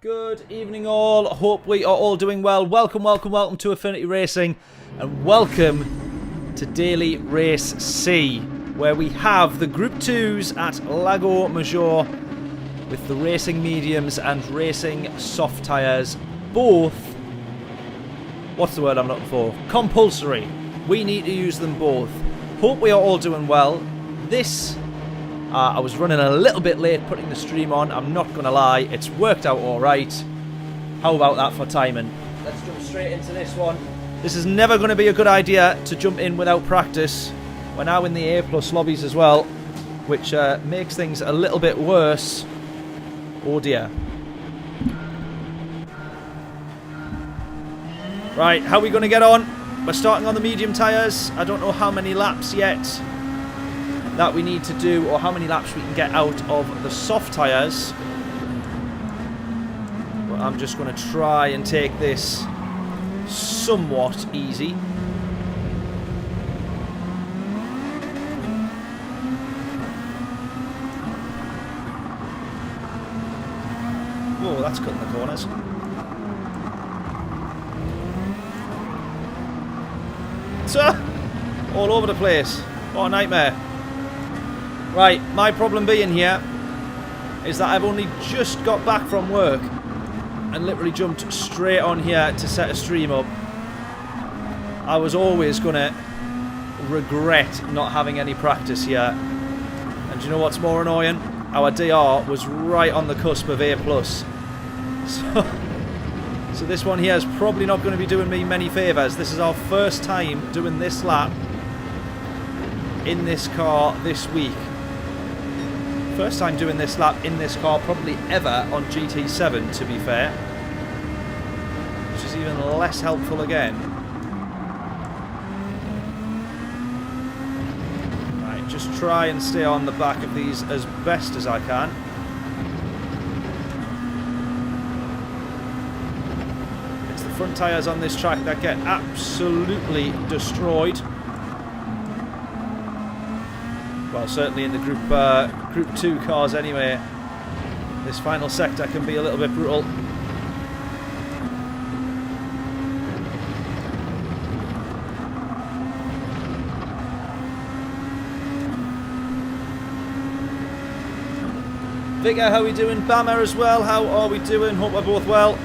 Good evening all, hope we are all doing well. Welcome to Affinity Racing and welcome to Daily Race C, where we have the Group 2s at Lago Maggiore with the racing mediums and racing soft tyres, both, what's the word I'm looking for, compulsory. We need to use them both. Hope we are all doing well. I was running a little bit late putting the stream on, I'm not going to lie, it's worked out alright. How about that for timing? Let's jump straight into this one. This is never going to be a good idea to jump in without practice. We're now in the A+ lobbies as well, which makes things a little bit worse. Oh dear. Right, how are we going to get on? We're starting on the medium tyres. I don't know how many laps yet that we need to do, or how many laps we can get out of the soft tyres. But I'm just going to try and take this somewhat easy. Whoa, that's cutting the corners. All over the place. What a nightmare. Right, my problem being here is that I've only just got back from work and literally jumped straight on here to set a stream up. I was always going to regret not having any practice here. And do you know what's more annoying? Our DR was right on the cusp of A+. So this one here is probably not going to be doing me many favours. This is our first time doing this lap in this car this week. First time doing this lap in this car probably ever on GT7, to be fair. Which is even less helpful again. Right, just try and stay on the back of these as best as I can. It's the front tyres on this track that get absolutely destroyed. Well, certainly in the Group 2 cars anyway. This final sector can be a little bit brutal. Vicar, how are we doing? Bammer as well, how are we doing? Hope we're both well.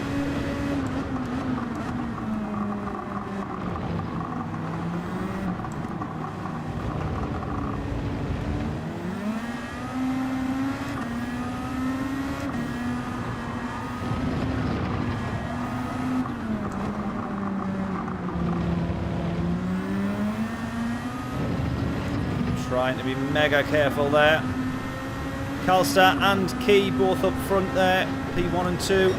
Trying to be mega careful there. Calstar and Key both up front there, P1 and 2.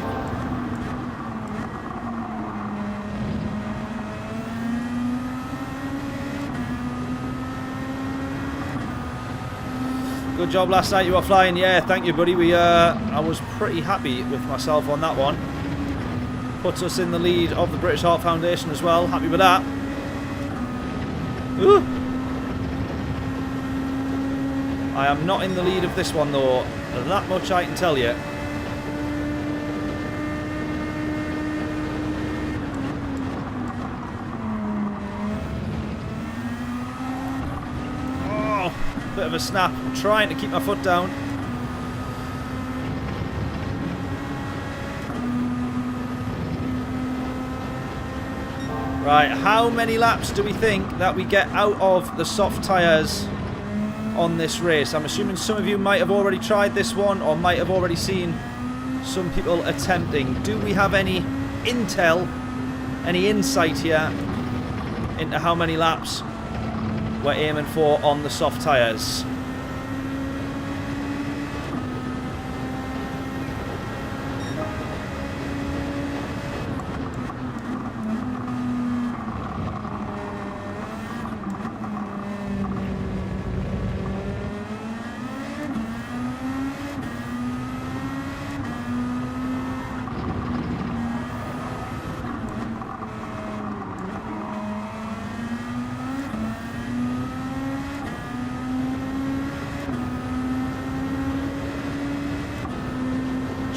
Good job last night, you were flying. Yeah, thank you, buddy. I was pretty happy with myself on that one. Puts us in the lead of the British Heart Foundation as well. Happy with that. Ooh. I am not in the lead of this one though, that much I can tell you. Oh, bit of a snap. I'm trying to keep my foot down. Right, how many laps do we think that we get out of the soft tyres on this race? I'm assuming some of you might have already tried this one or might have already seen some people attempting. Do we have any intel, any insight here into how many laps we're aiming for on the soft tyres?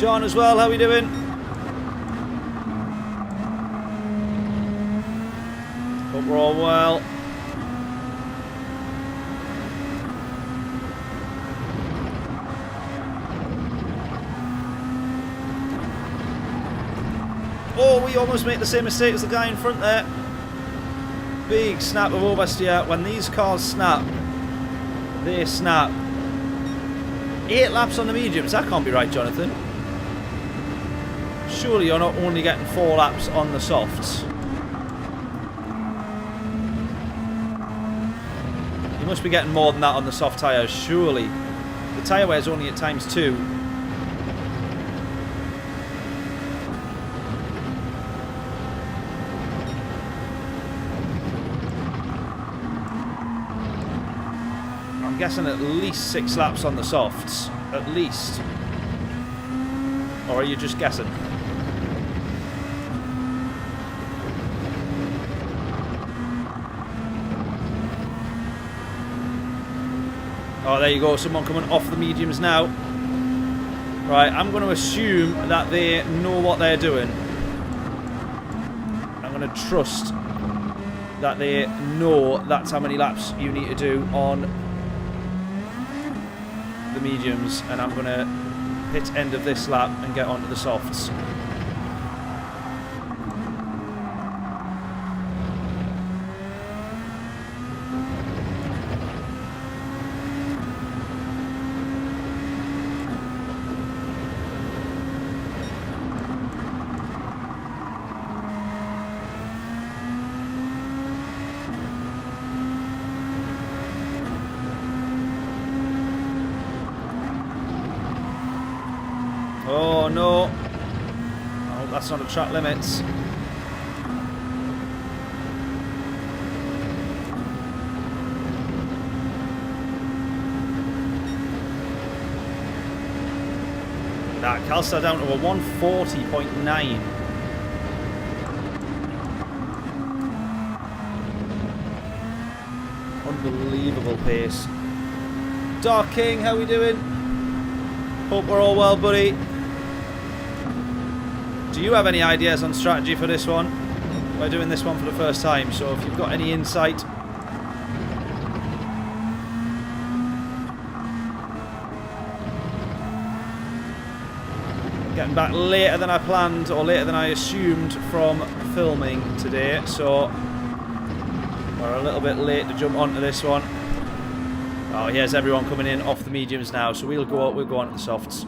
John as well, how are we doing? Hope we're all well. Oh, we almost made the same mistake as the guy in front there. Big snap of oversteer. When these cars snap, they snap. 8 laps on the mediums. That can't be right, Jonathan. Surely you're not only getting 4 laps on the softs. You must be getting more than that on the soft tyres, surely. The tyre wear is only at ×2. I'm guessing at least 6 laps on the softs. At least. Or are you just guessing? Oh, there you go. Someone coming off the mediums now. Right, I'm going to assume that they know what they're doing. I'm going to trust that they know that's how many laps you need to do on the mediums. And I'm going to hit end of this lap and get onto the softs. Oh no. I hope that's not a track limits. That Calstar down to a 140.9. Unbelievable pace. Dark King, how we doing? Hope we're all well, buddy. Do you have any ideas on strategy for this one? We're doing this one for the first time, so if you've got any insight. Getting back later than I planned, or later than I assumed from filming today, so we're a little bit late to jump onto this one. Oh, here's everyone coming in off the mediums now, so we'll go on to the softs.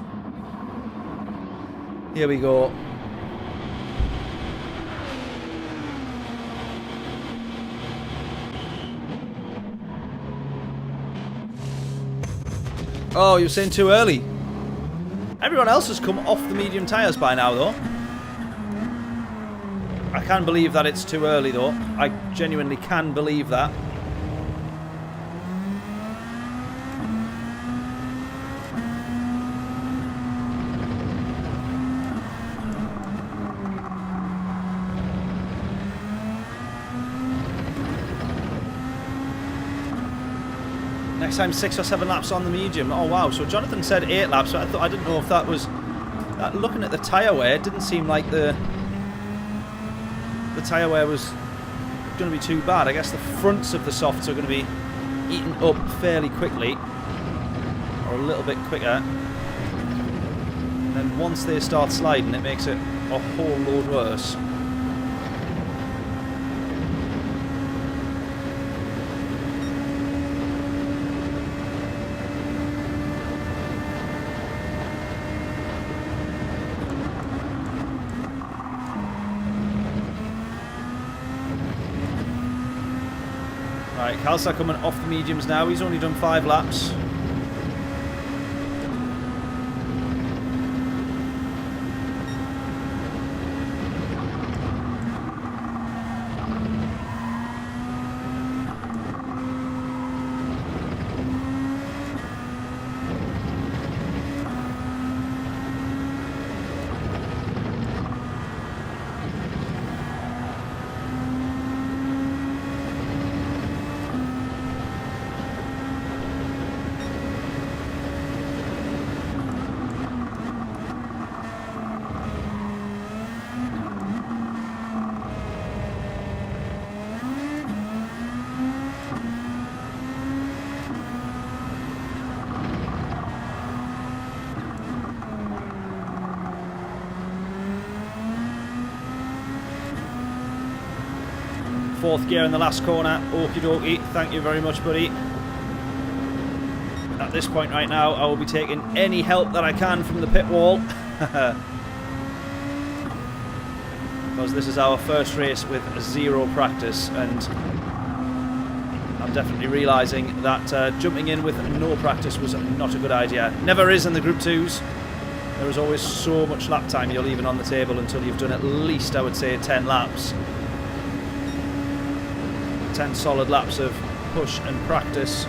Here we go. Oh, you're saying too early. Everyone else has come off the medium tyres by now, though. I can believe that it's too early, though. I genuinely can believe that. Next time 6 or 7 laps on the medium. Oh wow, so Jonathan said 8 laps, but I didn't know if that was... looking at the tyre wear, it didn't seem like the tyre wear was going to be too bad. I guess the fronts of the softs are going to be eaten up fairly quickly. Or a little bit quicker. And then once they start sliding, it makes it a whole load worse. Right, Calstar coming off the mediums now. He's only done 5 laps. 4th gear in the last corner. Okie dokie. Thank you very much, buddy. At this point right now, I will be taking any help that I can from the pit wall. Because this is our first race with 0 practice, and I'm definitely realising that jumping in with no practice was not a good idea. Never is in the Group 2s. There is always so much lap time you're leaving on the table until you've done at least, I would say, 10 laps. 10 solid laps of push and practice.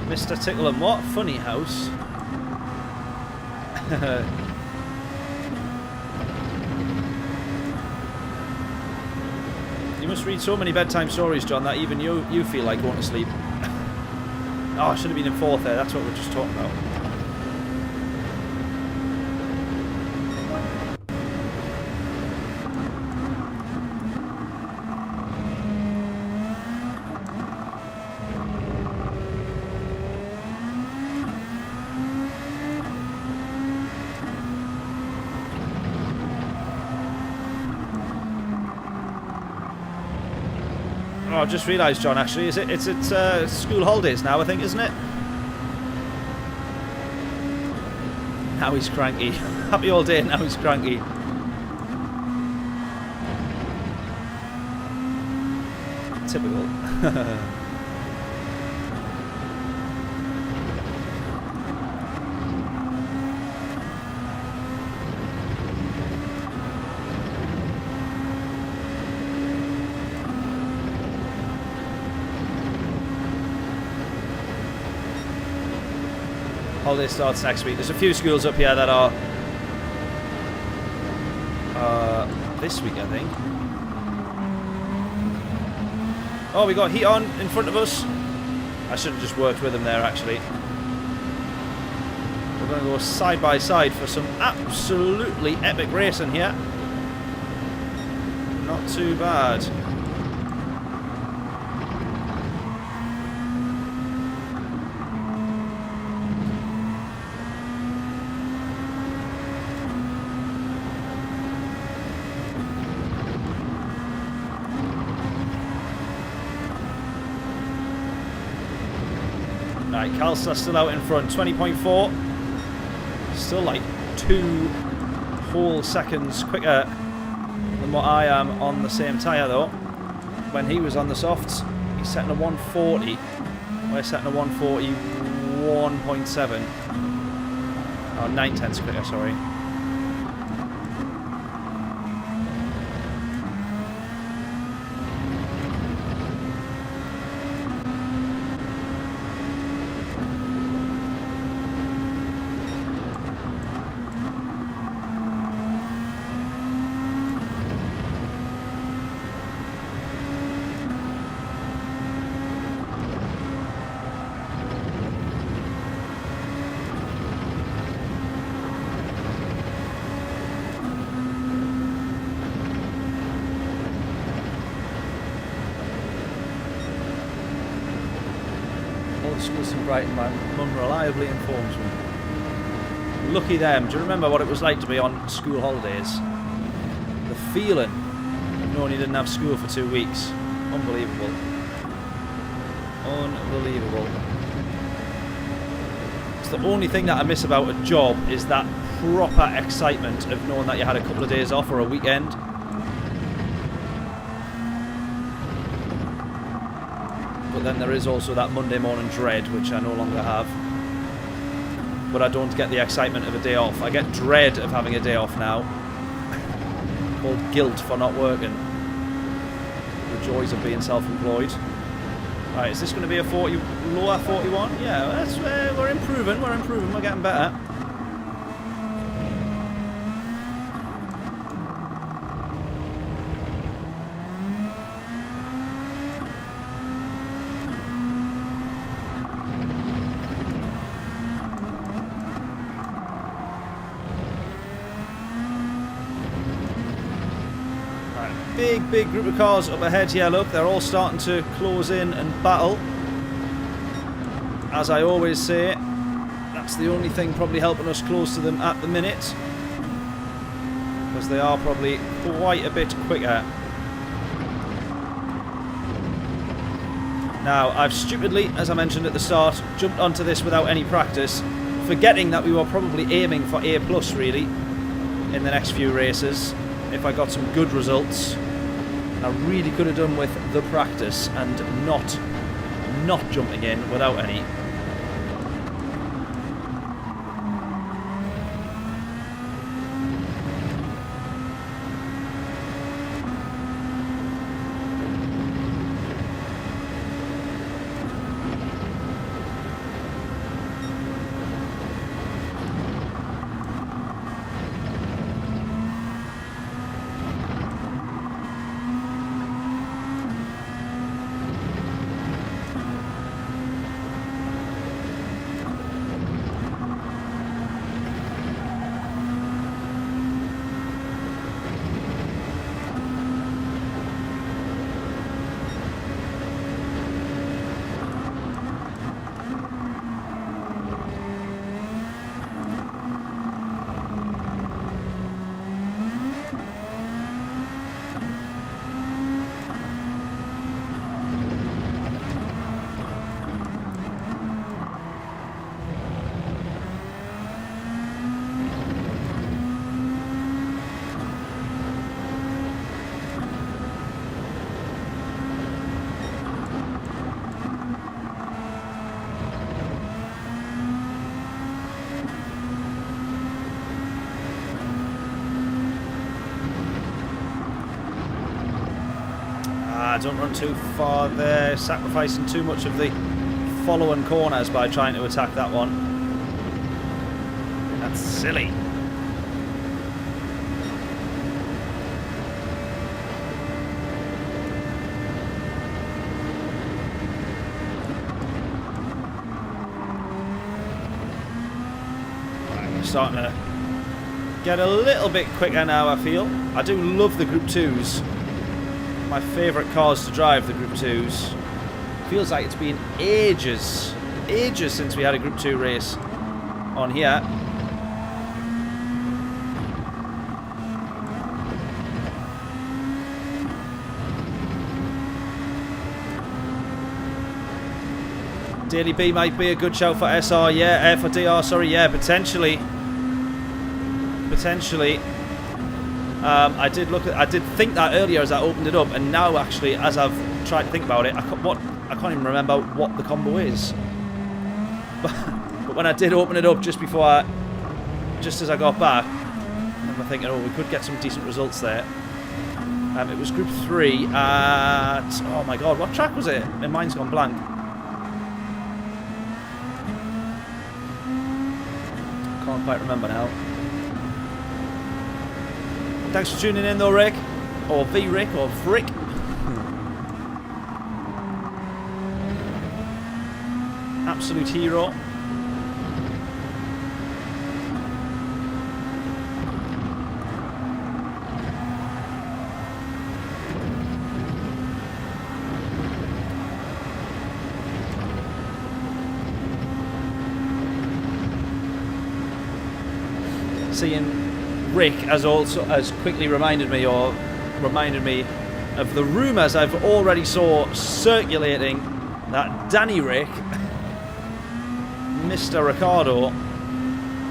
Mr. Tickle and what? Funny house. You must read so many bedtime stories, John, that even you feel like going to sleep. Oh, I should have been in 4th there. That's what we were just talking about. Oh, I've just realised, John, actually, it's school holidays now, I think, isn't it? Now he's cranky. Happy all day, now he's cranky. Typical. Holiday starts next week. There's a few schools up here that are this week, I think. Oh, we got heat on in front of us. I should have just worked with him there, actually. We're going to go side by side for some absolutely epic racing here. Not too bad. Right, Calster's still out in front, 20.4. Still like 2 whole seconds quicker than what I am on the same tyre though. When he was on the softs, he's setting a 140. We're setting a 141.7. Oh, 9/10 quicker, sorry. Schools in Brighton, my mum reliably informs me. Lucky them. Do you remember what it was like to be on school holidays? The feeling of knowing you didn't have school for 2 weeks. Unbelievable. Unbelievable. It's the only thing that I miss about a job is that proper excitement of knowing that you had a couple of days off or a weekend. But then there is also that Monday morning dread, which I no longer have. But I don't get the excitement of a day off. I get dread of having a day off now. Called guilt for not working. The joys of being self-employed. Right, is this going to be a 40, lower 41? Yeah, that's we're improving, we're getting better. big group of cars up ahead here. Look, they're all starting to close in and battle. As I always say, that's the only thing probably helping us close to them at the minute, because they are probably quite a bit quicker. Now, I've stupidly, as I mentioned at the start, jumped onto this without any practice, forgetting that we were probably aiming for A+, really, in the next few races, if I got some good results. I really could have done with the practice and not jumping in without any. Don't run too far there, sacrificing too much of the following corners by trying to attack that one. That's silly. Right, we're starting to get a little bit quicker now, I feel. I do love the Group 2s. My favourite cars to drive, the Group 2s. Feels like it's been ages since we had a Group 2 race on here. Daily B might be a good shout for SR, yeah, for DR, sorry, yeah, potentially. I did think that earlier as I opened it up, and now actually, as I've tried to think about it, I can't even remember what the combo is. But when I did open it up just as I got back, I remember thinking, oh, we could get some decent results there. It was Group 3 at, oh my god, what track was it? And mine's gone blank. Can't quite remember now. Thanks for tuning in though, Rick. Or V-Rick, or Frick. Absolute hero. Seeing Rick has quickly reminded me of the rumours I've already saw circulating that Danny Rick, Mr. Ricardo,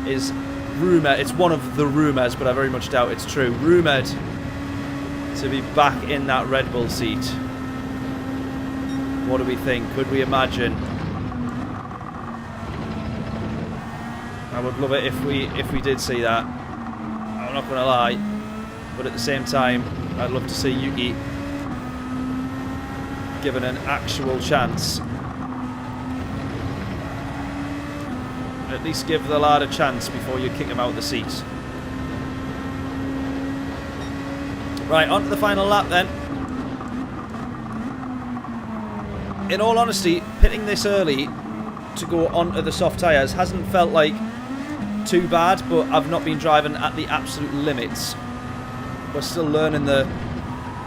is rumoured, it's one of the rumours, but I very much doubt it's true, rumoured to be back in that Red Bull seat. What do we think? Could we imagine? I would love it if we did see that. I'm not gonna lie, but at the same time, I'd love to see Yuki given an actual chance. At least give the lad a chance before you kick him out of the seat. Right, on to the final lap then. In all honesty, pitting this early to go onto the soft tyres hasn't felt like too bad, but I've not been driving at the absolute limits. We're still learning the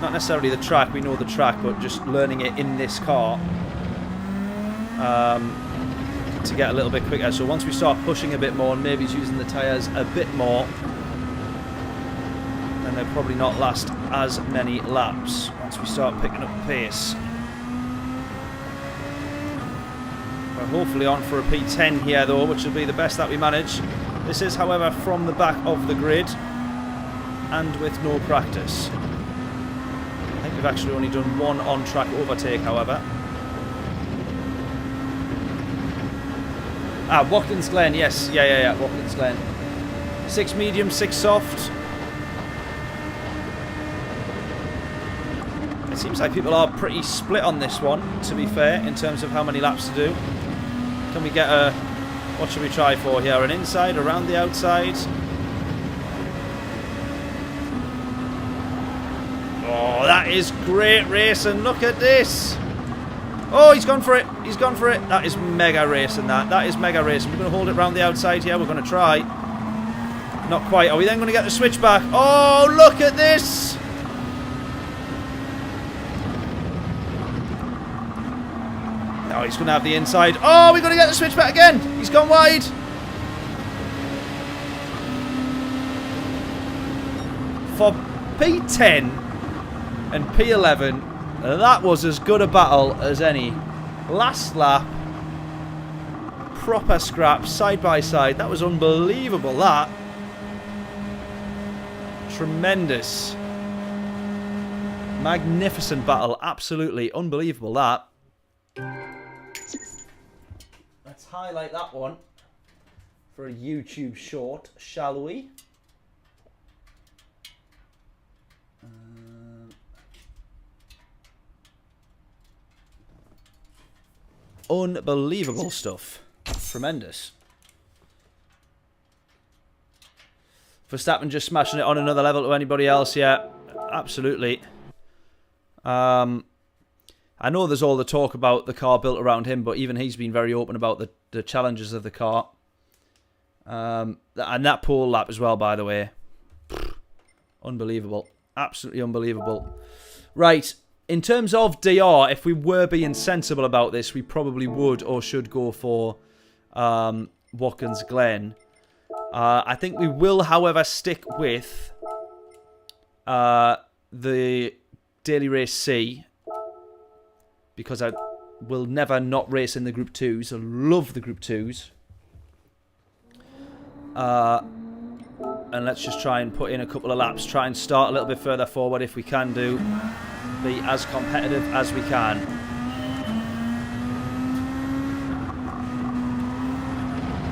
not necessarily the track, we know the track, but just learning it in this car to get a little bit quicker. So once we start pushing a bit more and maybe using the tyres a bit more, then they'll probably not last as many laps once we start picking up pace. We're hopefully on for a P10 here though, which will be the best that we manage. This is, however, from the back of the grid and with no practice. I think we've actually only done one on-track overtake, however. Ah, Watkins Glen, yes. Yeah, Watkins Glen. 6 medium, 6 soft. It seems like people are pretty split on this one, to be fair, in terms of how many laps to do. Can we get a... what should we try for here? An inside, around the outside? Oh, that is great racing. Look at this. Oh, he's gone for it. He's gone for it. That is mega racing, that. That is mega racing. We're going to hold it around the outside here. We're going to try. Not quite. Are we then going to get the switch back? Oh, look at this. Oh, he's going to have the inside. Oh, we're going to get the switch back again. He's gone wide. For P10 and P11, that was as good a battle as any. Last lap, proper scrap, side by side. That was unbelievable, that. Tremendous. Magnificent battle. Absolutely unbelievable, that. Let's highlight that one for a YouTube short, shall we? Unbelievable stuff. Tremendous. Verstappen just smashing it on another level to anybody else, yeah. Absolutely. I know there's all the talk about the car built around him, but even he's been very open about the challenges of the car. And that pole lap as well, by the way. Unbelievable. Absolutely unbelievable. Right. In terms of DR, if we were being sensible about this, we probably would or should go for Watkins Glen. I think we will, however, stick with the Daily Race C, because I will never not race in the Group 2s. I love the Group 2s. And let's just try and put in a couple of laps. Try and start a little bit further forward if we can do. Be as competitive as we can.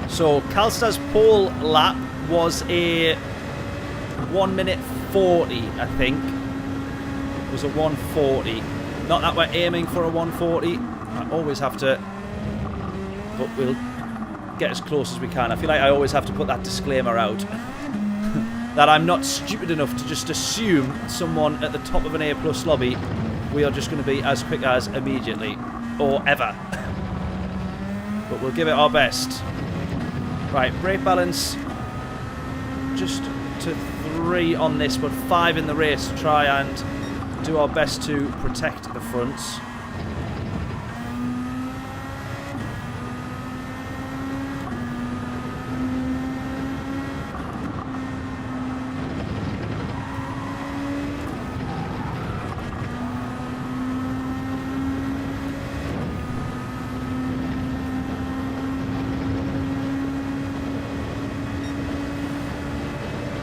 So, Calster's pole lap was a 1 minute 40, I think. It was a 140. Not that we're aiming for a 140. I always have to... but we'll get as close as we can. I feel like I always have to put that disclaimer out. That I'm not stupid enough to just assume someone at the top of an A+ lobby, we are just going to be as quick as immediately. Or ever. But we'll give it our best. Right, brake balance. Just to 3 on this, but 5 in the race to try and do our best to protect the fronts.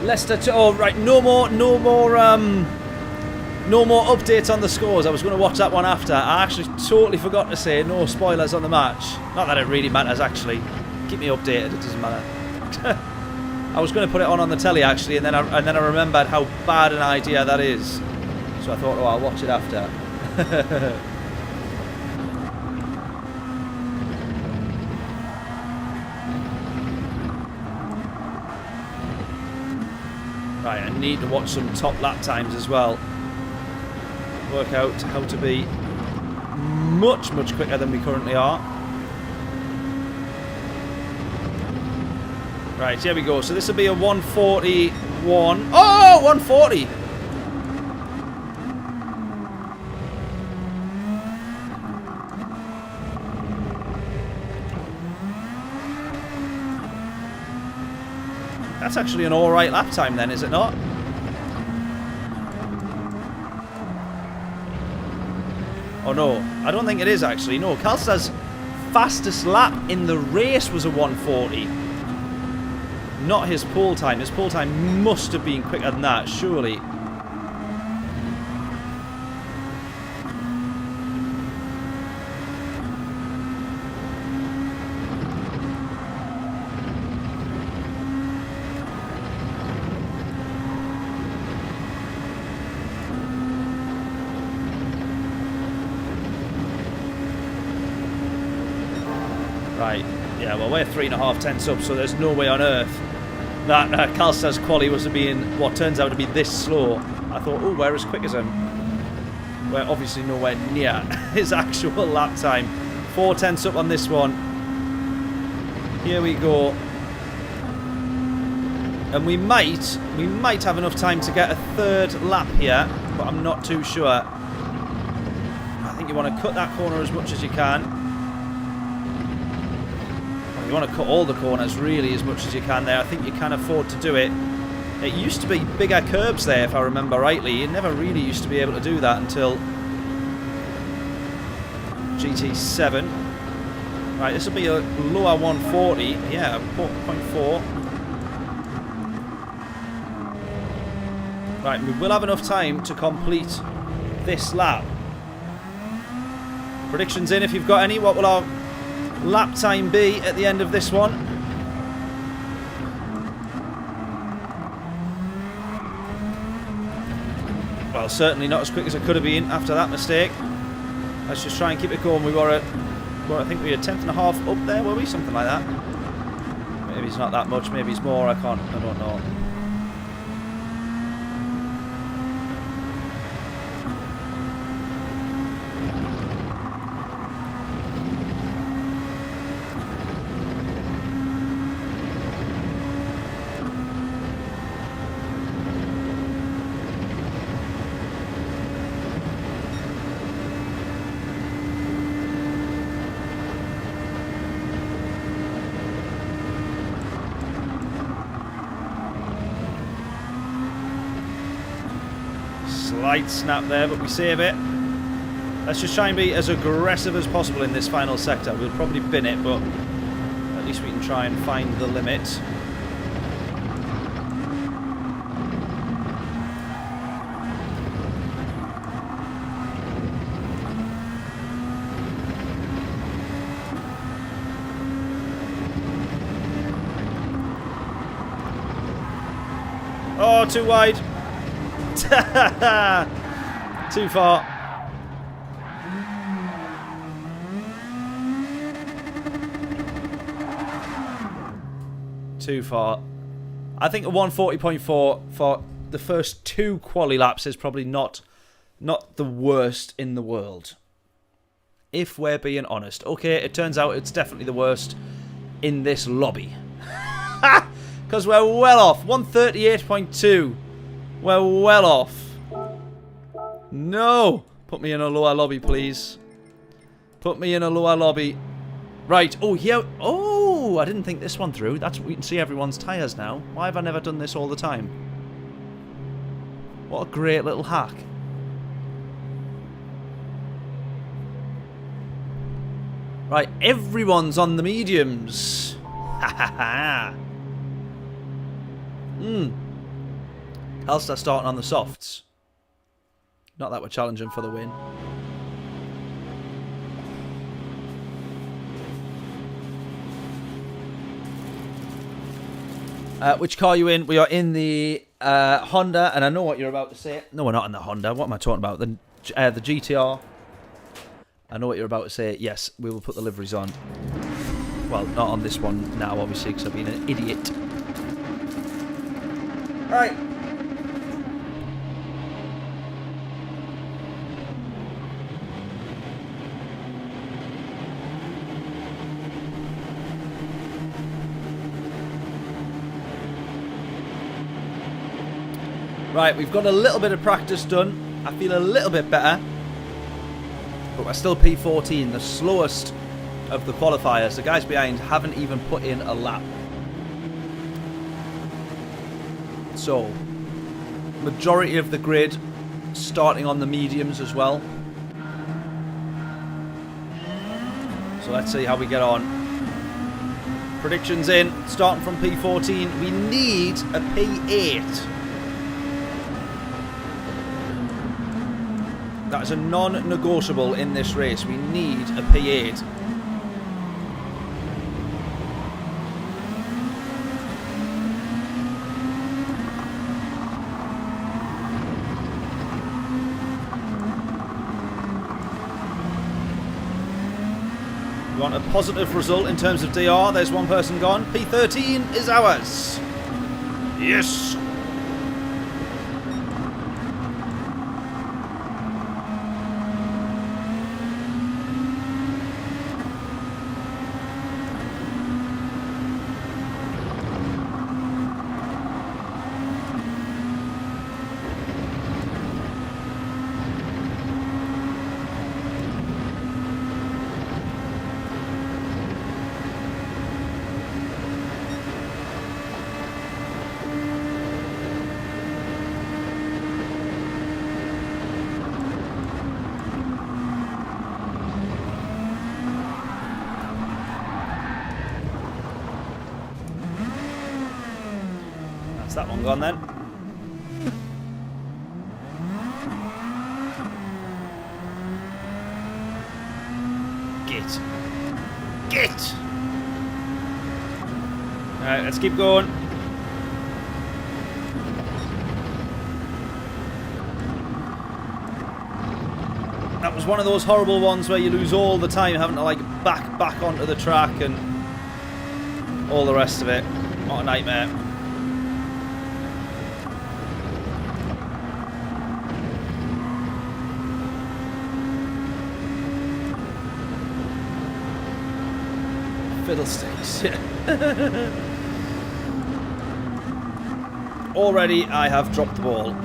Leicester to, oh right, no more updates on the scores. I was going to watch that one after. I actually totally forgot to say no spoilers on the match. Not that it really matters, actually. Keep me updated, it doesn't matter. I was going to put it on the telly actually, and then I remembered how bad an idea that is. So I thought, oh, I'll watch it after. Right, I need to watch some top lap times as well. Work out how to be much, much quicker than we currently are. Right, here we go. So this will be a 141. Oh, 140! That's actually an alright lap time then, is it not? Oh no, I don't think it is actually. No, Calsta's fastest lap in the race was a 140. Not his pole time. His pole time must have been quicker than that, surely. Right, yeah, well, we're 3.5 tenths up, so there's no way on earth that Calsta's quali was being what turns out to be this slow. I thought, oh, we're as quick as him. We're obviously nowhere near his actual lap time. 4 tenths up on this one. Here we go. And we might have enough time to get a third lap here, but I'm not too sure. I think you want to cut that corner as much as you can. You want to cut all the corners really as much as you can there. I think you can afford to do it. It used to be bigger curbs there, if I remember rightly. You never really used to be able to do that until GT7. Right, this will be a lower 140. Yeah, 0.4. Right, we will have enough time to complete this lap. Predictions in if you've got any. What will our lap time be at the end of this one? Well, certainly not as quick as it could have been after that mistake. Let's just try and keep it going. We were at, well, I think we were 10.5 up there, were we? Something like that. Maybe it's not that much, maybe it's more, I don't know. Slight snap there, but we save it. Let's just try and be as aggressive as possible in this final sector. We'll probably bin it, but at least we can try and find the limit. Oh, too wide. Too far. Too far. I think a 140.4 for the first 2 quali laps is probably not the worst in the world. If we're being honest. Okay, it turns out it's definitely the worst in this lobby. Because we're well off. 138.2. We're well off. No! Put me in a lower lobby, please. Put me in a lower lobby. Right. Oh, yeah. Oh, I didn't think this one through. That's we can see everyone's tyres now. Why have I never done this all the time? What a great little hack. Right. Everyone's on the mediums. Ha ha ha. Elster starting on the softs. Not that we're challenging for the win. Which car are you in? We are in the Honda, and I know what you're about to say. No, we're not in the Honda. What am I talking about? The GTR. I know what you're about to say. Yes, we will put the liveries on. Well, not on this one now, obviously, because I've been an idiot. Right. Right, we've got a little bit of practice done. I feel a little bit better. But we're still P14, the slowest of the qualifiers. The guys behind haven't even put in a lap. So, majority of the grid starting on the mediums as well. So let's see how we get on. Predictions in, starting from P14. We need a P8. That is a non-negotiable in this race. We need a P8. We want a positive result in terms of DR. There's one person gone. P13 is ours. Yes. That one gone then. Get! Alright, let's keep going. That was one of those horrible ones where you lose all the time having to like back onto the track and all the rest of it. What a nightmare. Fiddlesticks. Already I have dropped the ball.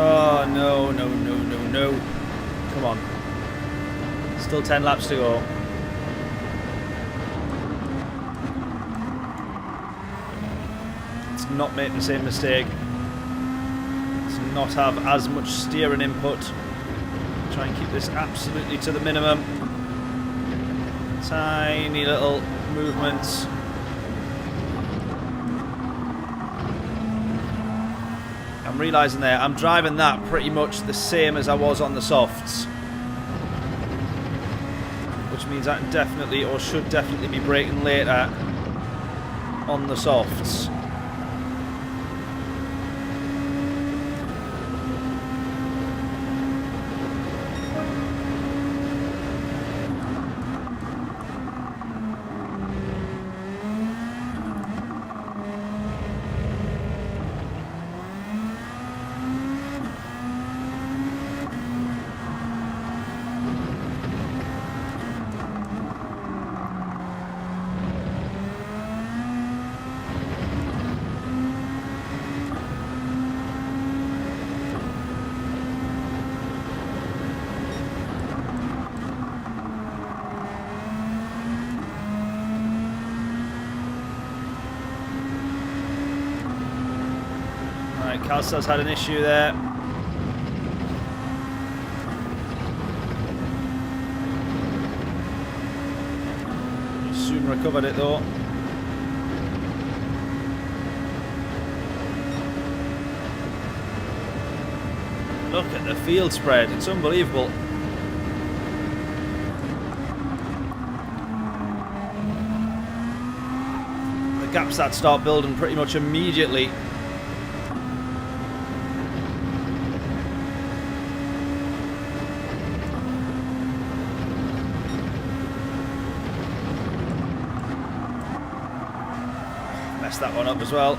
Oh, no. Come on. Still 10 laps to go. Let's not make the same mistake. Let's not have as much steering input. Try and keep this absolutely to the minimum. Tiny little movements. I'm realising there, I'm driving that pretty much the same as I was on the softs. Which means I can definitely, or should definitely be braking later on the softs. Calsta's had an issue there. Soon recovered it though. Look at the field spread, it's unbelievable. The gaps that start building pretty much immediately. Messed that one up as well.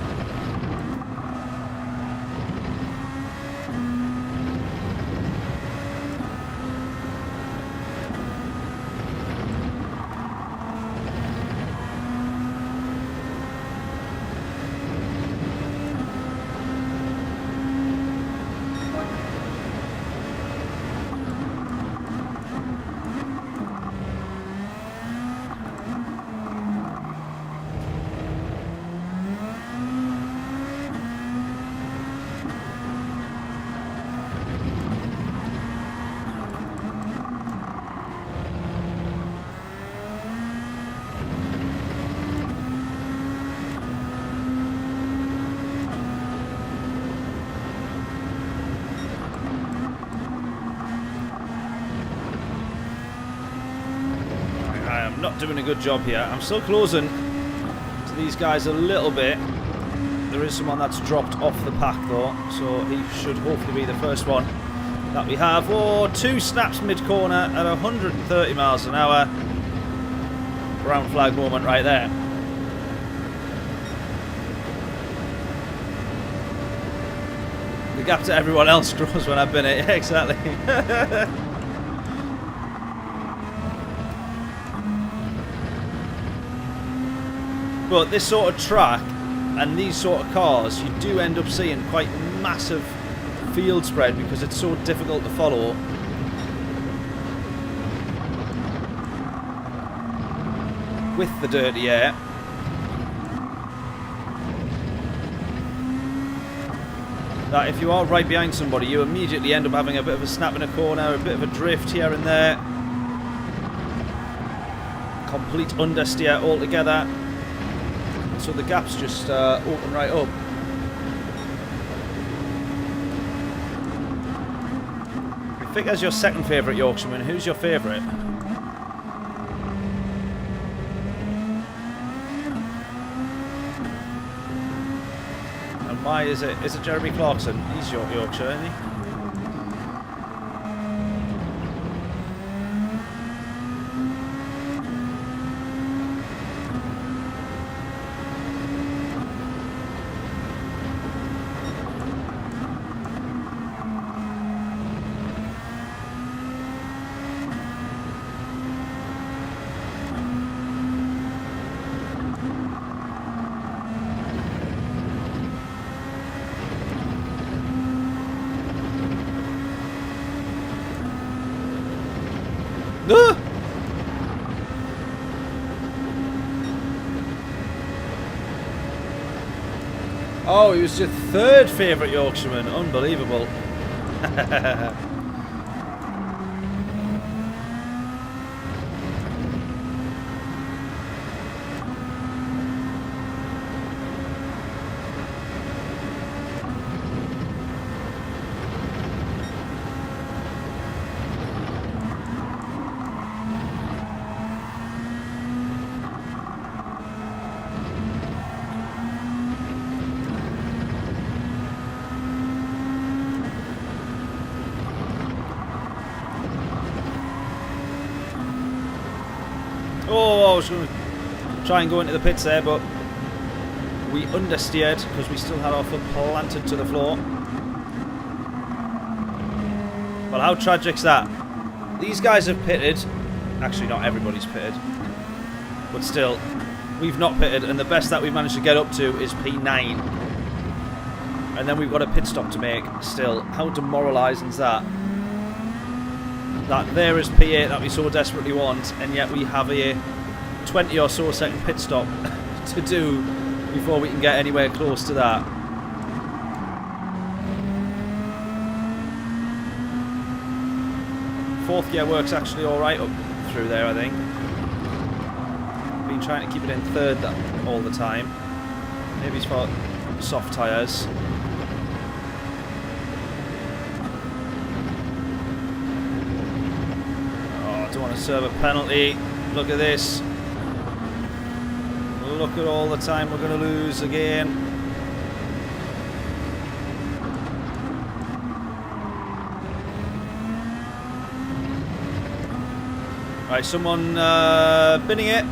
Not doing a good job here. I'm still closing to these guys a little bit. There is someone that's dropped off the pack though, so he should hopefully be the first one that we have. Oh, 2 snaps mid-corner at 130 miles an hour. Brown flag moment right there. The gap to everyone else grows when I've been it. Yeah, exactly. But this sort of track and these sort of cars, you do end up seeing quite massive field spread because it's so difficult to follow. With the dirty air. That if you are right behind somebody, you immediately end up having a bit of a snap in a corner, a bit of a drift here and there. Complete understeer altogether. So the gaps just open right up. I think as your second favourite Yorkshireman, who's your favourite? And why is it? Is it Jeremy Clarkson? He's your Yorkshire, isn't he? Oh, he was your third favourite Yorkshireman. Unbelievable. Oh, I was going to try and go into the pits there, but we understeered because we still had our foot planted to the floor. Well, how tragic's that? These guys have pitted. Actually, not everybody's pitted. But still, we've not pitted, and the best that we've managed to get up to is P9. And then we've got a pit stop to make still. How demoralising is that? That there is P8 that we so desperately want, and yet we have a 20 or so second pit stop to do before we can get anywhere close to that. Fourth gear works actually alright up through there, I think. Been trying to keep it in third all the time. Maybe it's for soft tyres. Want to serve a penalty. Look at this. Look at all the time we're going to lose again. Right, someone binning it.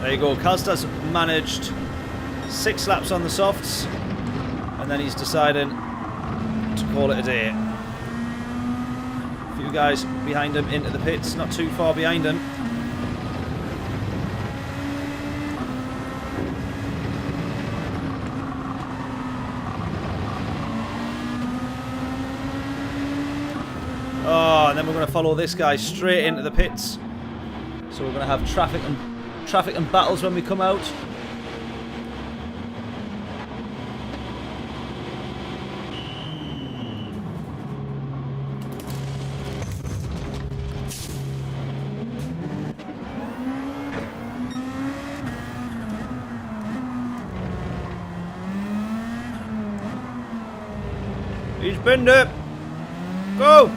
There you go. Calsta's managed 6 laps on the softs, and then he's deciding to call it a day. A few guys behind him into the pits, not too far behind him. Oh, and then we're going to follow this guy straight into the pits. So we're going to have traffic and battles when we come out. He's binned it. Go!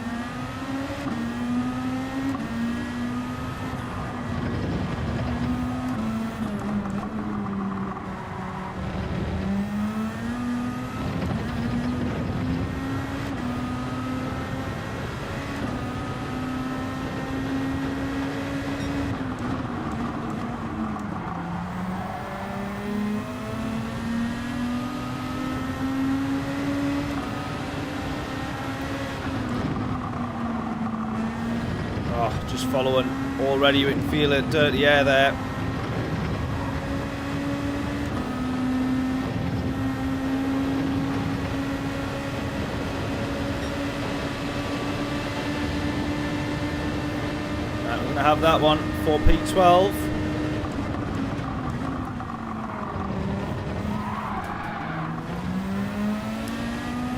Just following. Already you can feel it, dirty air there. Right, we're going to have that one for P12.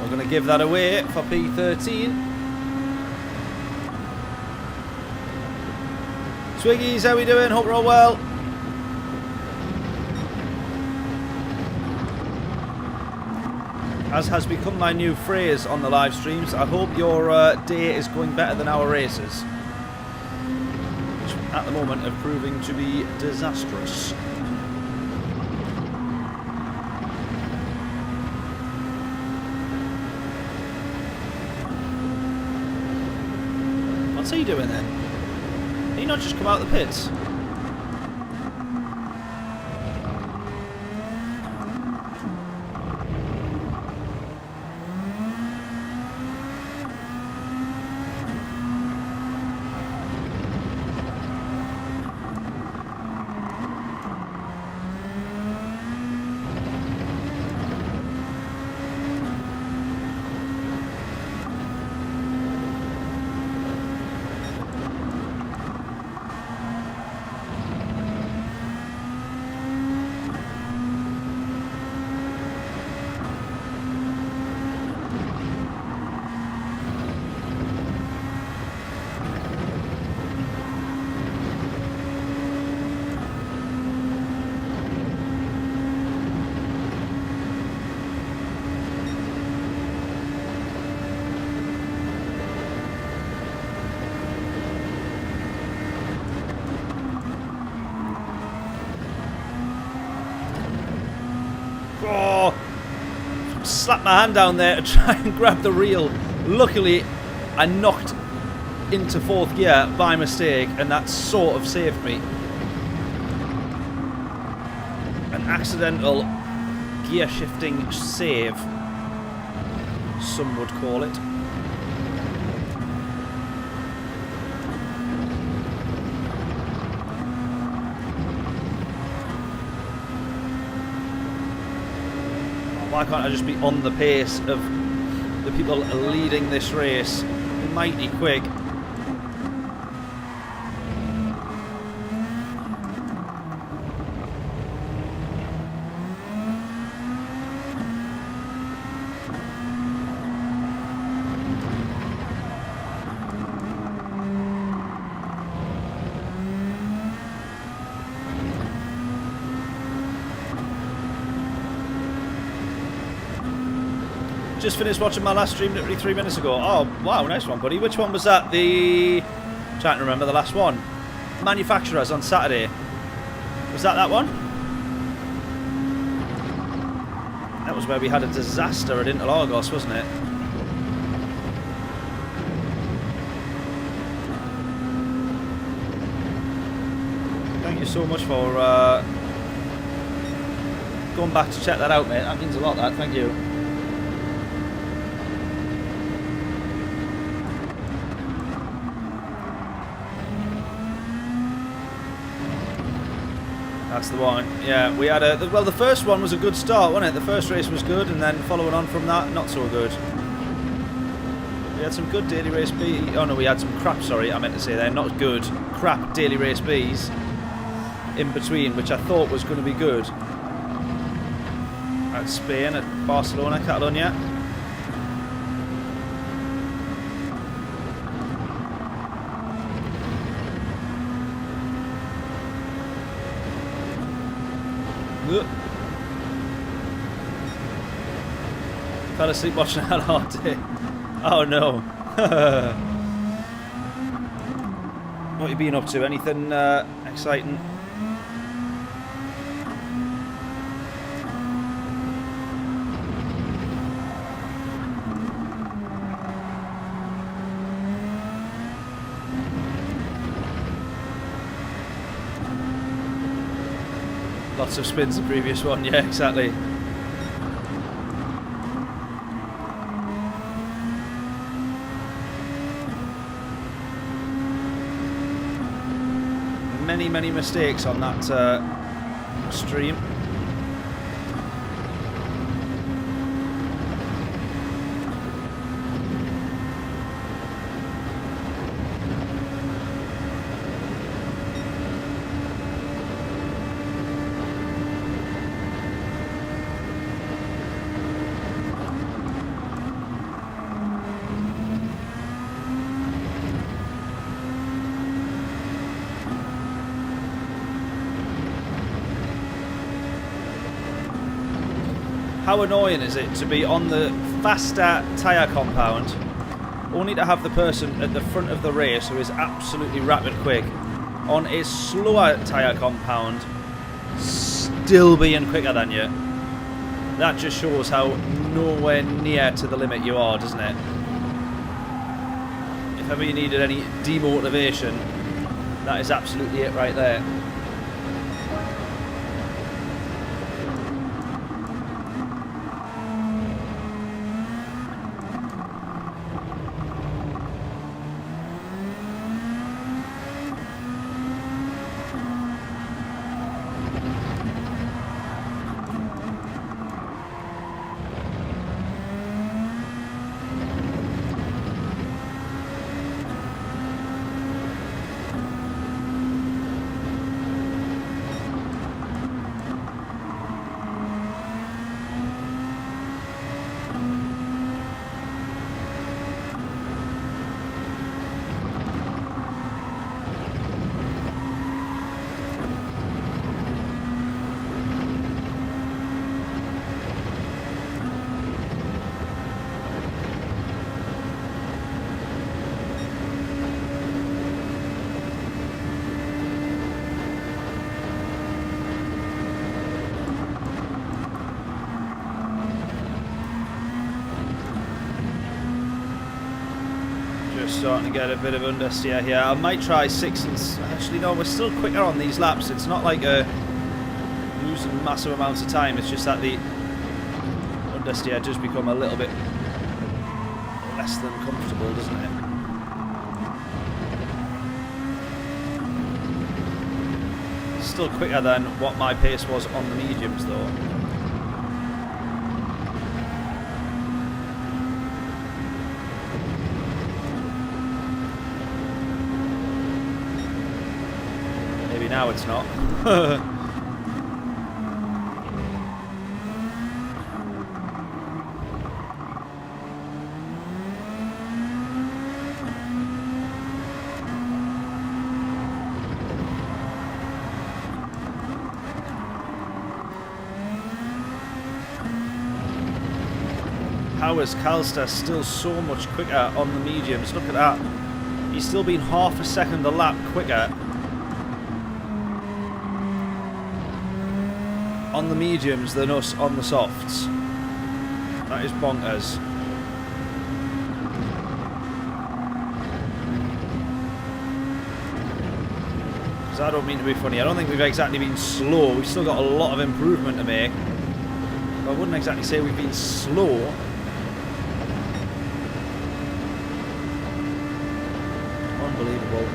We're going to give that away for P13. Swiggies, how we doing? Hope we're all well. As has become my new phrase on the live streams, I hope your day is going better than our races, which at the moment are proving to be disastrous. What's he doing then? Did he not just come out of the pits? Oh, slapped my hand down there to try and grab the reel. Luckily, I knocked into 4th gear by mistake, and that sort of saved me. An accidental gear shifting save, some would call it. Why can't I just be on the pace of the people leading this race? Mighty quick. Just finished watching my last stream literally 3 minutes ago. Oh, wow, nice one, buddy. Which one was that? Trying to remember the last one. manufacturers on Saturday. Was that one? That was where we had a disaster at Interlagos, wasn't it? Thank you so much for going back to check that out, mate. That means a lot, that. Thank you. That's the one. Yeah, we had a... Well, the first one was a good start, wasn't it? The first race was good, and then following on from that, not so good. We had some good daily race B... Oh, no, we had some crap, sorry, I meant to say there. Not good. Crap daily race Bs in between, which I thought was going to be good. At Spain, at Barcelona, Catalonia. Fell asleep watching that all day. Oh no. What have you been up to? Anything exciting? Lots of spins the previous one, yeah, exactly. Many mistakes on that stream. How annoying is it to be on the faster tyre compound, only to have the person at the front of the race who is absolutely rapid quick on a slower tyre compound still being quicker than you? That just shows how nowhere near to the limit you are, doesn't it? If ever you needed any demotivation, that is absolutely it right there. Starting to get a bit of understeer here. I might try 6 and... Actually, no, we're still quicker on these laps. It's not like losing massive amounts of time. It's just that the understeer does become a little bit less than comfortable, doesn't it? Still quicker than what my pace was on the mediums, though. Now it's not. How is Calster still so much quicker on the mediums? Look at that. He's still been half a second a lap quicker on the mediums than us on the softs. That is bonkers. Because I don't mean to be funny. I don't think we've exactly been slow. We've still got a lot of improvement to make. But I wouldn't exactly say we've been slow. Unbelievable.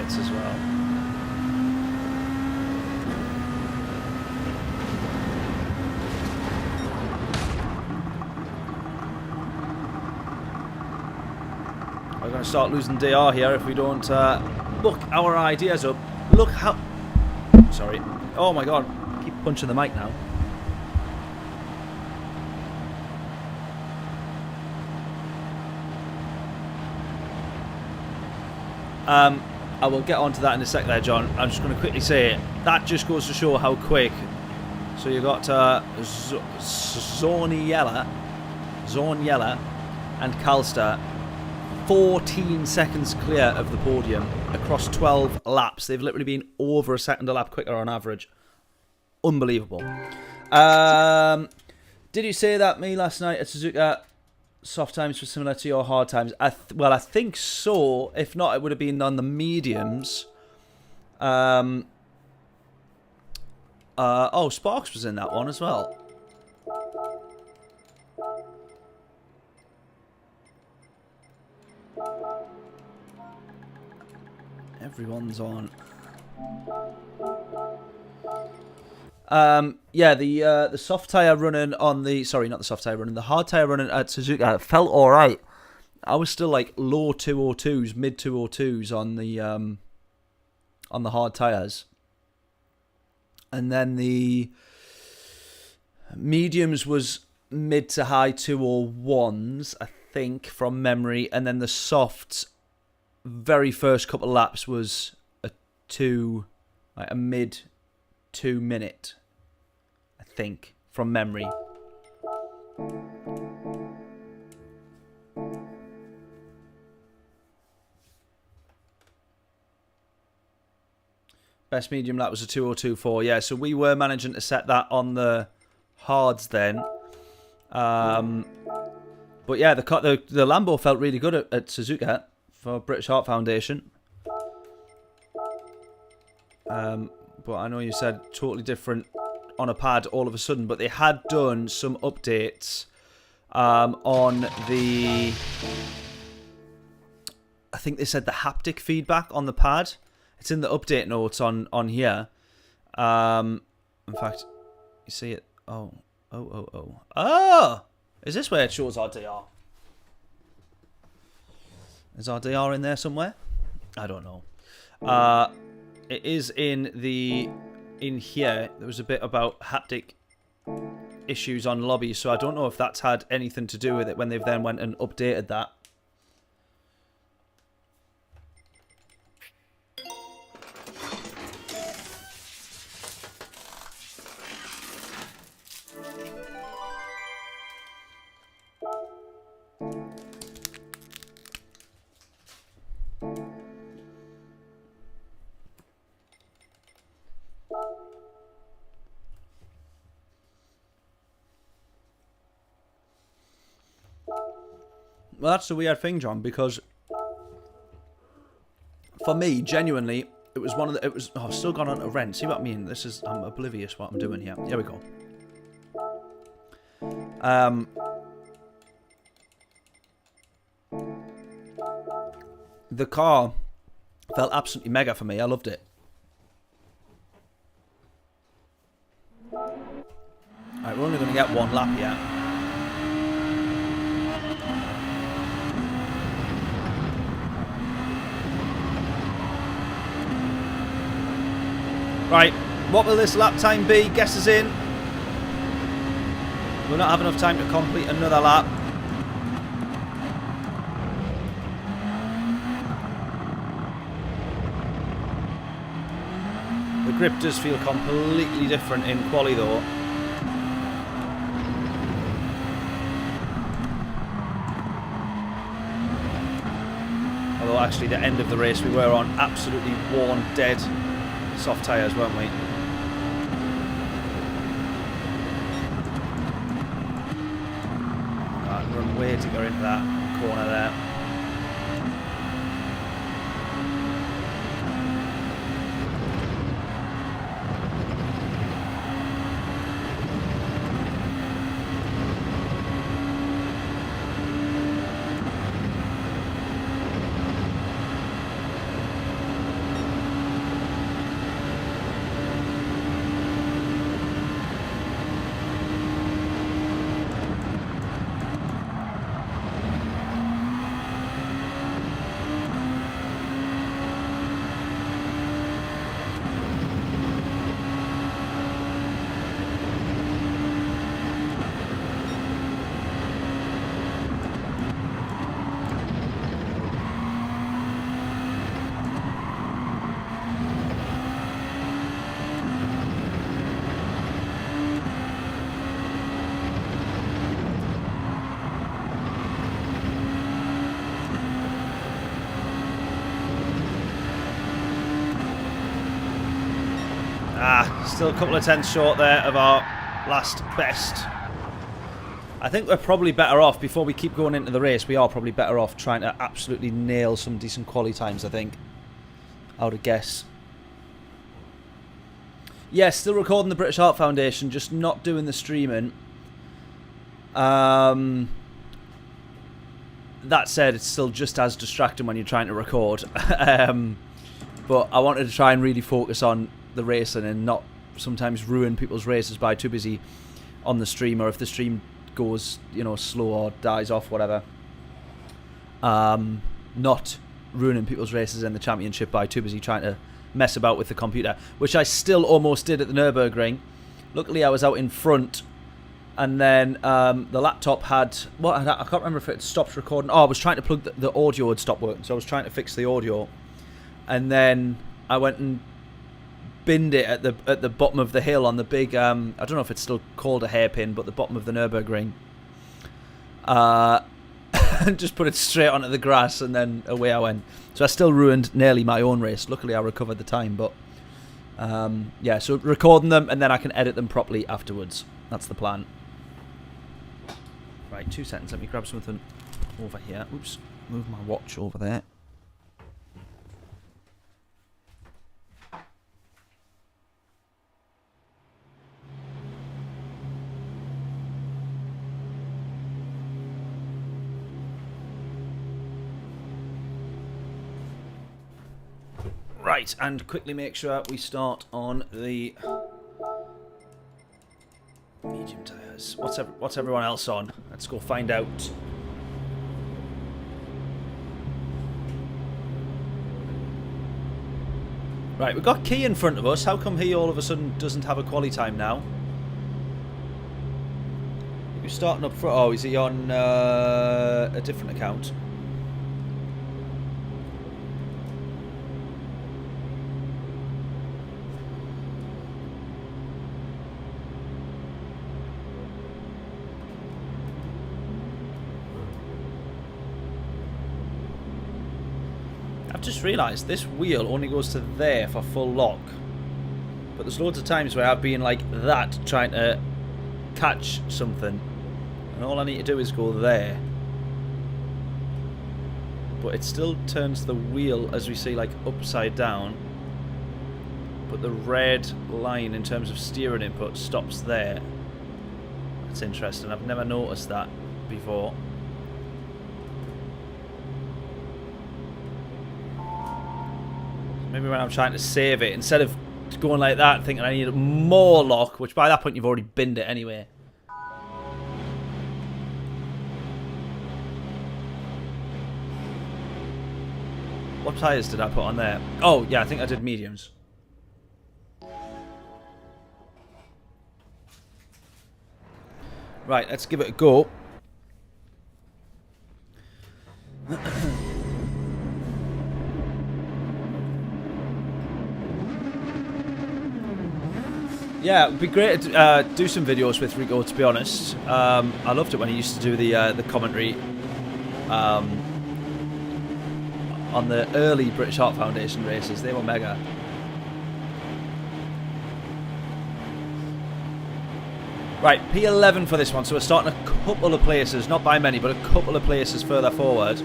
As well. We're going to start losing DR here if we don't look our ideas up. Look how... Sorry. Oh my god. I keep punching the mic now. I will get onto that in a sec there, John. I'm just going to quickly say that just goes to show how quick. So you got Zone Yella and Calster 14 seconds clear of the podium across 12 laps. They've literally been over a second a lap quicker on average. Unbelievable. Did you say that me last night at Suzuka? Soft times were similar to your hard times. Well, I think so. If not, it would have been on the mediums. Oh, Sparks was in that one as well. Everyone's on. Yeah, the soft tyre running on the... Sorry, not the soft tyre running. The hard tyre running at Suzuka felt alright. I was still like low 202s, mid 202s on the hard tyres. And then the mediums was mid to high 201s, I think, from memory. And then the softs, very first couple of laps was a mid 2 minute. I think, from memory. Best medium lap was a 2:02.4. Yeah, so we were managing to set that on the hards then. But yeah, the Lambo felt really good at Suzuka for British Heart Foundation. But I know you said totally different on a pad all of a sudden, but they had done some updates on the... I think they said the haptic feedback on the pad. It's in the update notes on here. In fact, you see it. Oh! Is this where it shows our DR? Is our DR in there somewhere? I don't know. It is in here. There was a bit about haptic issues on lobby, so I don't know if that's had anything to do with it when they've then went and updated that. Well, that's the weird thing, John, because for me, genuinely, it was one of the... Oh, I've still gone on to rent. See what I mean? This is... I'm oblivious what I'm doing here. Here we go. The car felt absolutely mega for me. I loved it. Alright, we're only going to get one lap yet. Right, what will this lap time be? Guesses in. We'll not have enough time to complete another lap. The grip does feel completely different in quali though. Although actually the end of the race we were on absolutely worn, dead soft tyres, weren't we? Right, run way to go into that corner there. Still a couple of tenths short there of our last best. I think we're probably better off, before we keep going into the race, we are probably better off trying to absolutely nail some decent quali times, I think. I would guess. Yeah, still recording the British Heart Foundation, just not doing the streaming. That said, it's still just as distracting when you're trying to record. But I wanted to try and really focus on the racing and not sometimes ruin people's races by too busy on the stream, or if the stream goes, you know, slow or dies off, whatever. Not ruining people's races in the championship by too busy trying to mess about with the computer, which I still almost did at the Nürburgring. Luckily I was out in front, and then the laptop had, what, I can't remember if it stopped recording. Oh, I was trying to plug the audio had stopped working, so I was trying to fix the audio, and then I went and binned it at the bottom of the hill on the big, I don't know if it's still called a hairpin, but the bottom of the Nürburgring. And just put it straight onto the grass, and then away I went. So I still ruined nearly my own race. Luckily I recovered the time, but yeah, so recording them and then I can edit them properly afterwards. That's the plan. Right, 2 seconds. Let me grab something over here. Oops, move my watch over there. Right, and quickly make sure we start on the medium tyres. What's everyone else on? Let's go find out. Right, we've got Key in front of us. How come he all of a sudden doesn't have a quali time now? You're starting up front. Oh, is he on a different account? I've just realised this wheel only goes to there for full lock, but there's loads of times where I've been like that trying to catch something, and all I need to do is go there, but it still turns the wheel, as we see, like upside down, but the red line in terms of steering input stops there. That's interesting. I've never noticed that before. Maybe when I'm trying to save it, instead of going like that, thinking I need more lock, which by that point you've already binned it anyway. What tyres did I put on there? Oh, yeah, I think I did mediums. Right, let's give it a go. Yeah, it'd be great to do some videos with Rico, to be honest. I loved it when he used to do the commentary on the early British Heart Foundation races. They were mega. Right, P11 for this one, so we're starting a couple of places, not by many, but a couple of places further forward.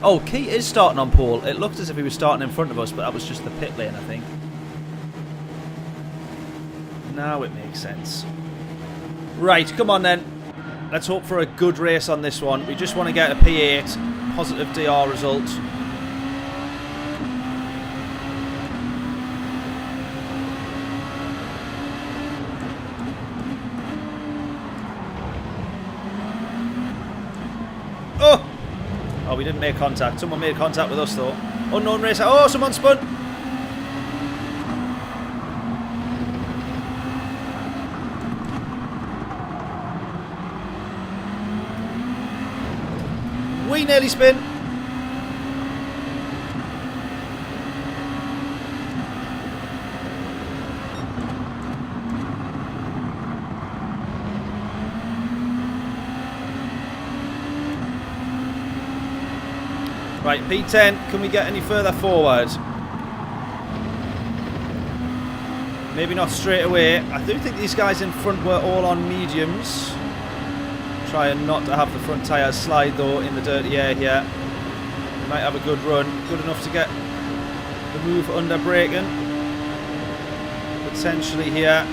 Oh, Keith is starting on pole. It looked as if he was starting in front of us, but that was just the pit lane, I think. Now it makes sense. Right, come on then. Let's hope for a good race on this one. We just want to get a P8, positive DR result. Oh, we didn't make contact. Someone made contact with us though. Unknown racer. Oh, someone spun. We nearly spin. Right, P10, can we get any further forward? Maybe not straight away. I do think these guys in front were all on mediums. Trying not to have the front tyres slide though in the dirty air here. We might have a good run. Good enough to get the move under braking. Potentially here.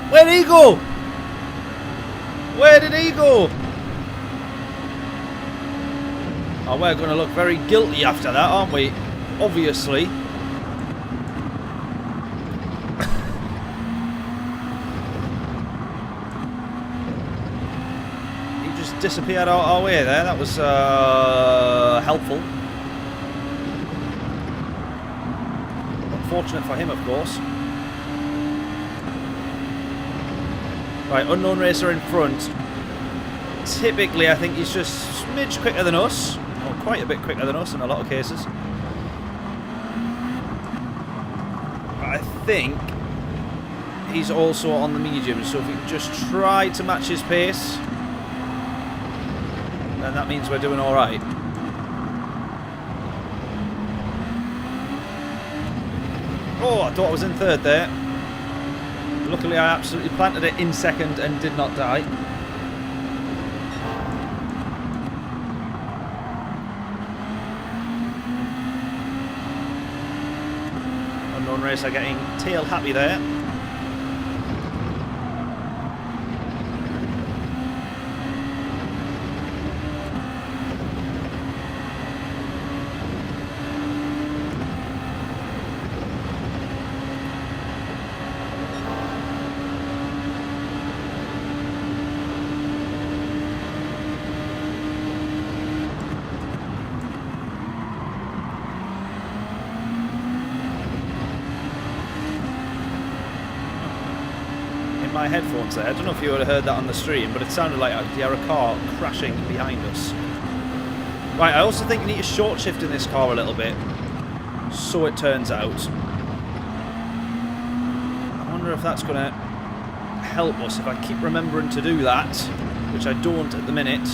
Where did he go? Where did he go? Oh, we're going to look very guilty after that, aren't we? Obviously. He just disappeared out our way there. That was helpful. Unfortunate for him, of course. Right, unknown racer in front. Typically, I think he's just a smidge quicker than us. Or quite a bit quicker than us in a lot of cases. I think he's also on the medium, so if we can just try to match his pace, then that means we're doing alright. Oh, I thought I was in third there. Luckily, I absolutely planted it in second and did not die. Unknown racer getting tail happy there. My headphones there. I don't know if you would have heard that on the stream, but it sounded like you had a car crashing behind us. Right, I also think you need to short shift in this car a little bit, so it turns out. I wonder if that's going to help us if I keep remembering to do that, which I don't at the minute.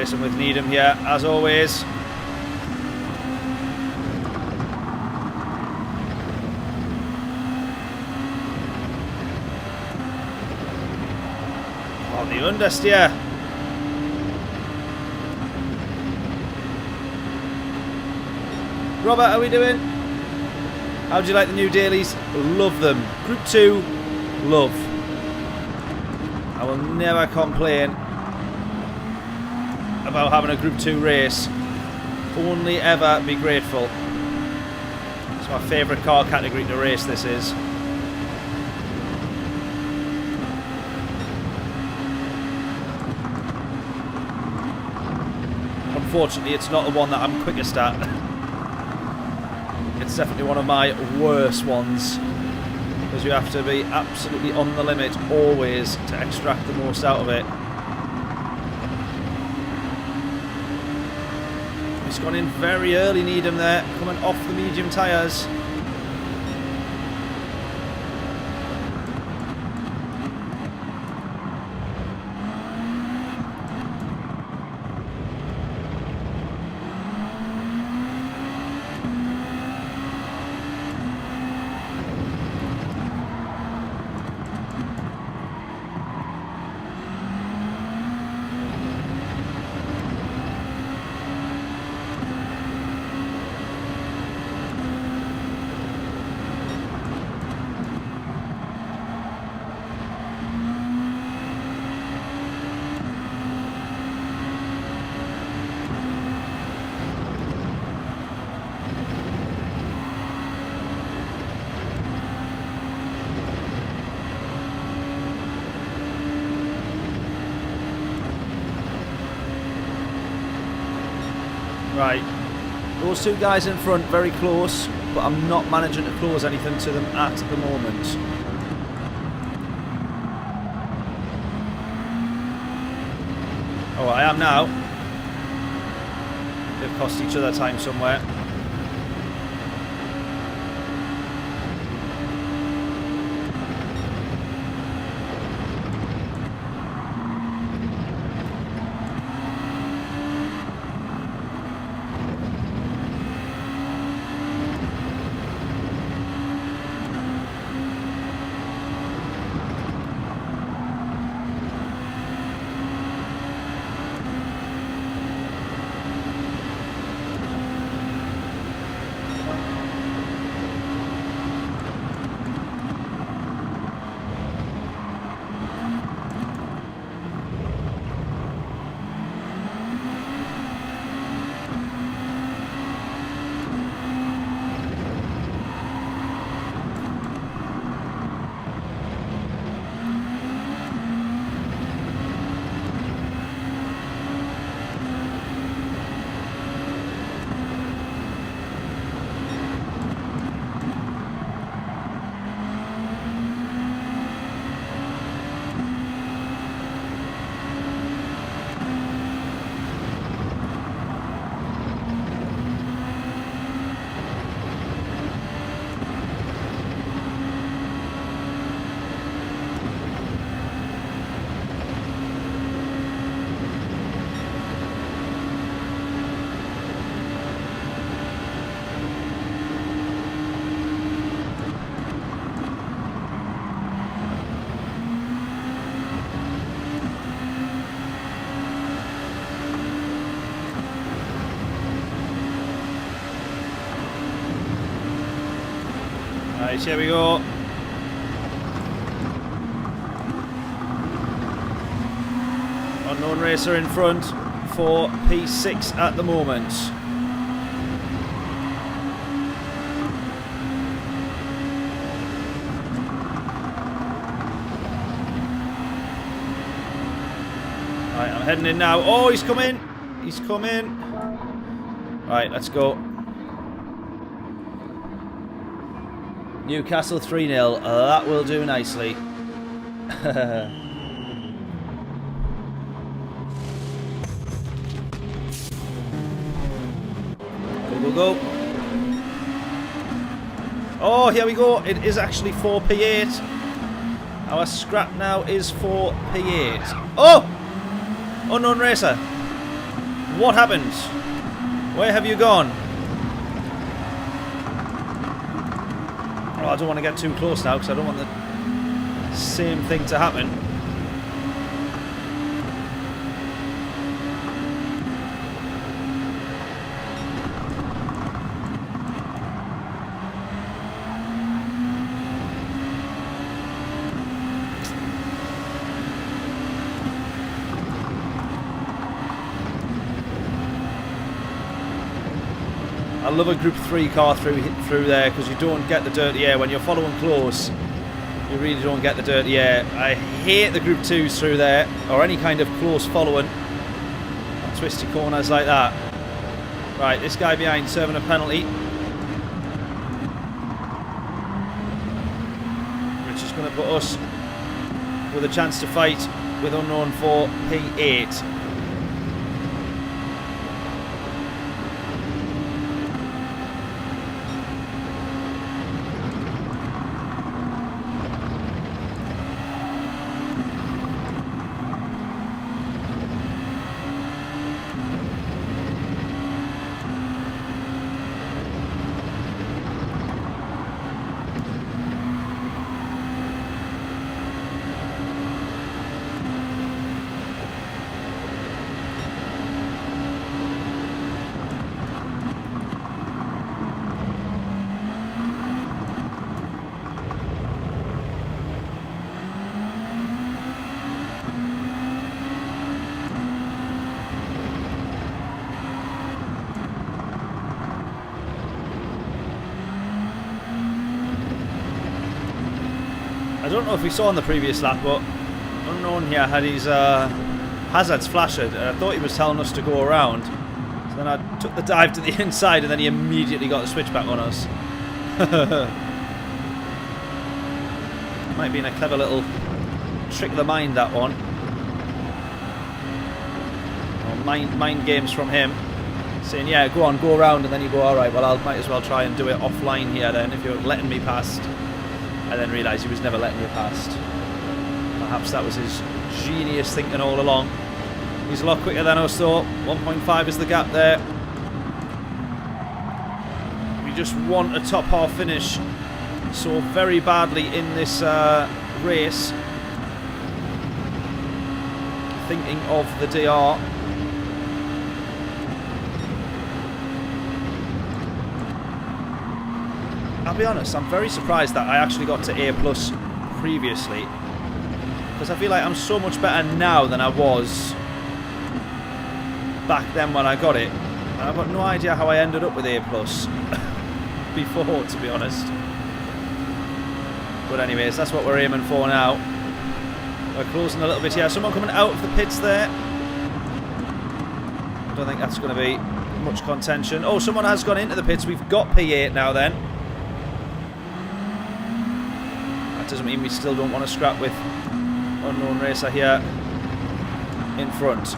Racing with Needham here, as always. On the understeer. Robert, how are we doing? How do you like the new dailies? Love them. Group 2, love. I will never complain about having a Group 2 race. Only ever be grateful. It's my favourite car category to race, this is. Unfortunately, it's not the one that I'm quickest at. It's definitely one of my worst ones. Because you have to be absolutely on the limit always to extract the most out of it. He's gone in very early, Needham there, coming off the medium tyres. Right, those two guys in front very close, but I'm not managing to close anything to them at the moment. Oh, I am now. They've cost each other time somewhere. Right, here we go. Unknown racer in front for P6 at the moment. Right, I'm heading in now. Oh, he's coming. He's coming. Right, let's go. Newcastle 3-0. That will do nicely. Go, go, go. Oh, here we go. It is actually 4P8. Our scrap now is 4P8. Oh! Unknown racer. What happened? Where have you gone? Oh, I don't want to get too close now because I don't want the same thing to happen. I love a Group 3 car through there because you don't get the dirty air. When you're following close, you really don't get the dirty air. I hate the Group 2s through there, or any kind of close following. Twisty corners like that. Right, this guy behind serving a penalty. Which is going to put us with a chance to fight with Unknown for P8. I don't know if we saw on the previous lap, but Unknown here had his hazards flashing, and I thought he was telling us to go around. So then I took the dive to the inside, and then he immediately got the switchback on us. Might have been a clever little trick of the mind, that one. Or mind games from him. Saying, yeah, go on, go around, and then you go, alright, well, I might as well try and do it offline here then, if you're letting me past. And then realised he was never letting you past. Perhaps that was his genius thinking all along. He's a lot quicker than us though. 1.5 is the gap there. We just want a top half finish so very badly in this race. Thinking of the DR. I'll be honest, I'm very surprised that I actually got to A+ previously, because I feel like I'm so much better now than I was back then when I got it. And I've got no idea how I ended up with A+ before, to be honest. But anyways, that's what we're aiming for now. We're closing a little bit here. Someone coming out of the pits there. I don't think that's going to be much contention. Oh, someone has gone into the pits. We've got P8 now then. Doesn't mean we still don't want to scrap with Unknown Racer here in front.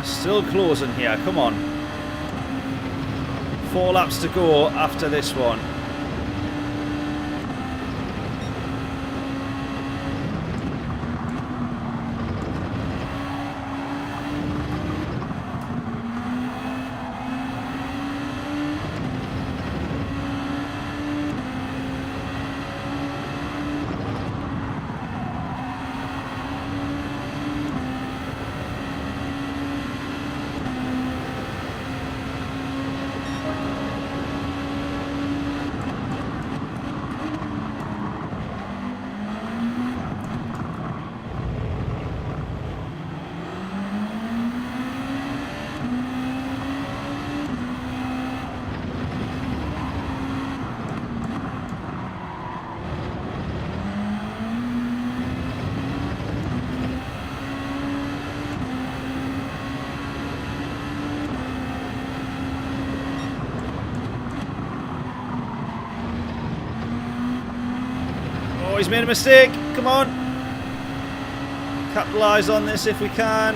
Still closing here, come on. 4 laps to go after this one. he's made a mistake. Come on. Capitalise on this if we can.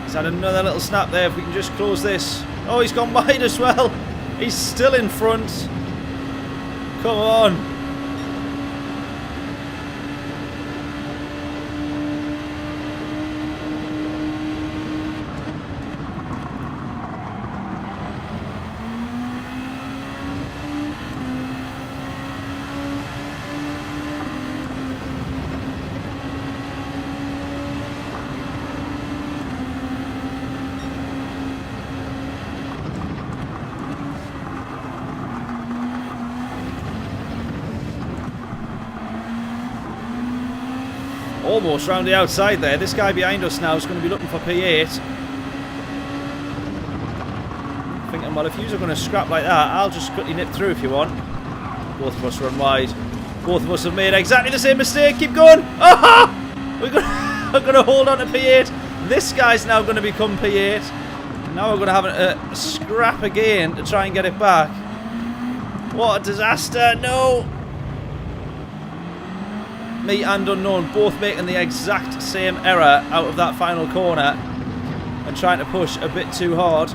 He's had another little snap there. If we can just close this. Oh, he's gone wide as well. He's still in front. Come on. Almost round the outside there. This guy behind us now is going to be looking for P8. Thinking, well, if you're going to scrap like that, I'll just quickly nip through if you want. Both of us run wide. Both of us have made exactly the same mistake. Keep going. Oh! We're going to hold on to P8. This guy's now going to become P8. Now we're going to have a scrap again to try and get it back. What a disaster. No! Me and Unknown both making the exact same error out of that final corner and trying to push a bit too hard.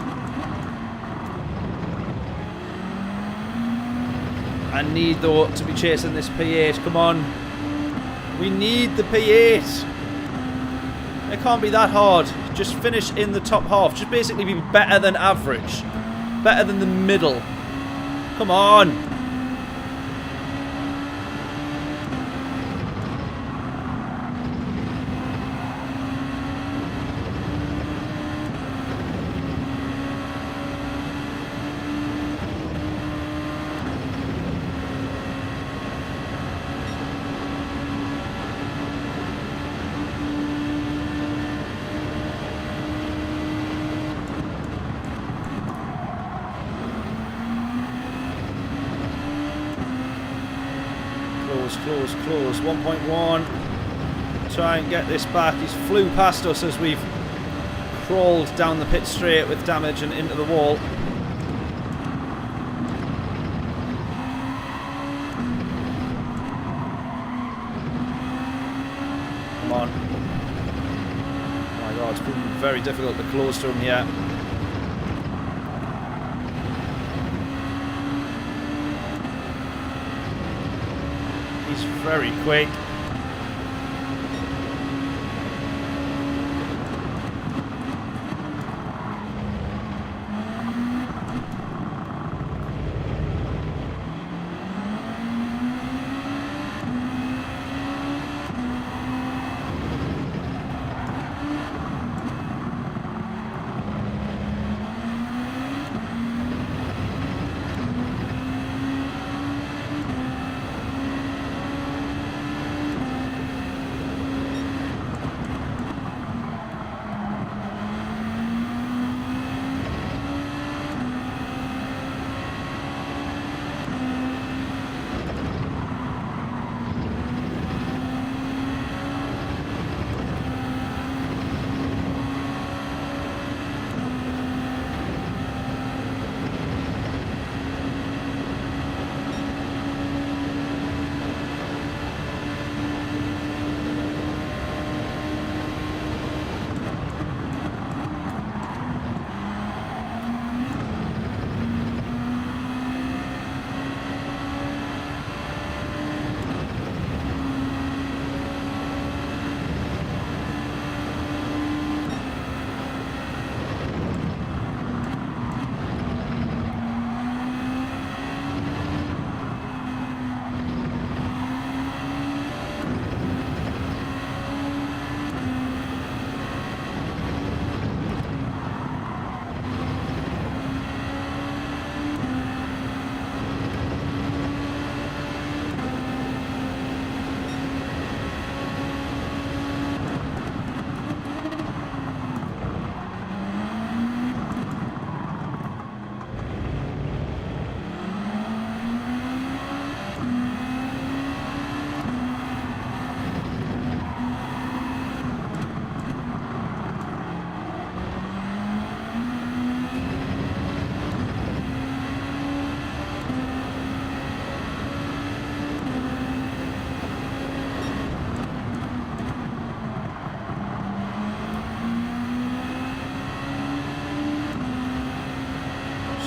I need, though, to be chasing this P8. Come on. We need the P8. It can't be that hard. Just finish in the top half. Just basically be better than average. Better than the middle. Come on. Close. 1.1. Try and get this back. He's flew past us as we've crawled down the pit straight with damage and into the wall. Come on. Oh my god, it's been very difficult to close to him here. He's very quick.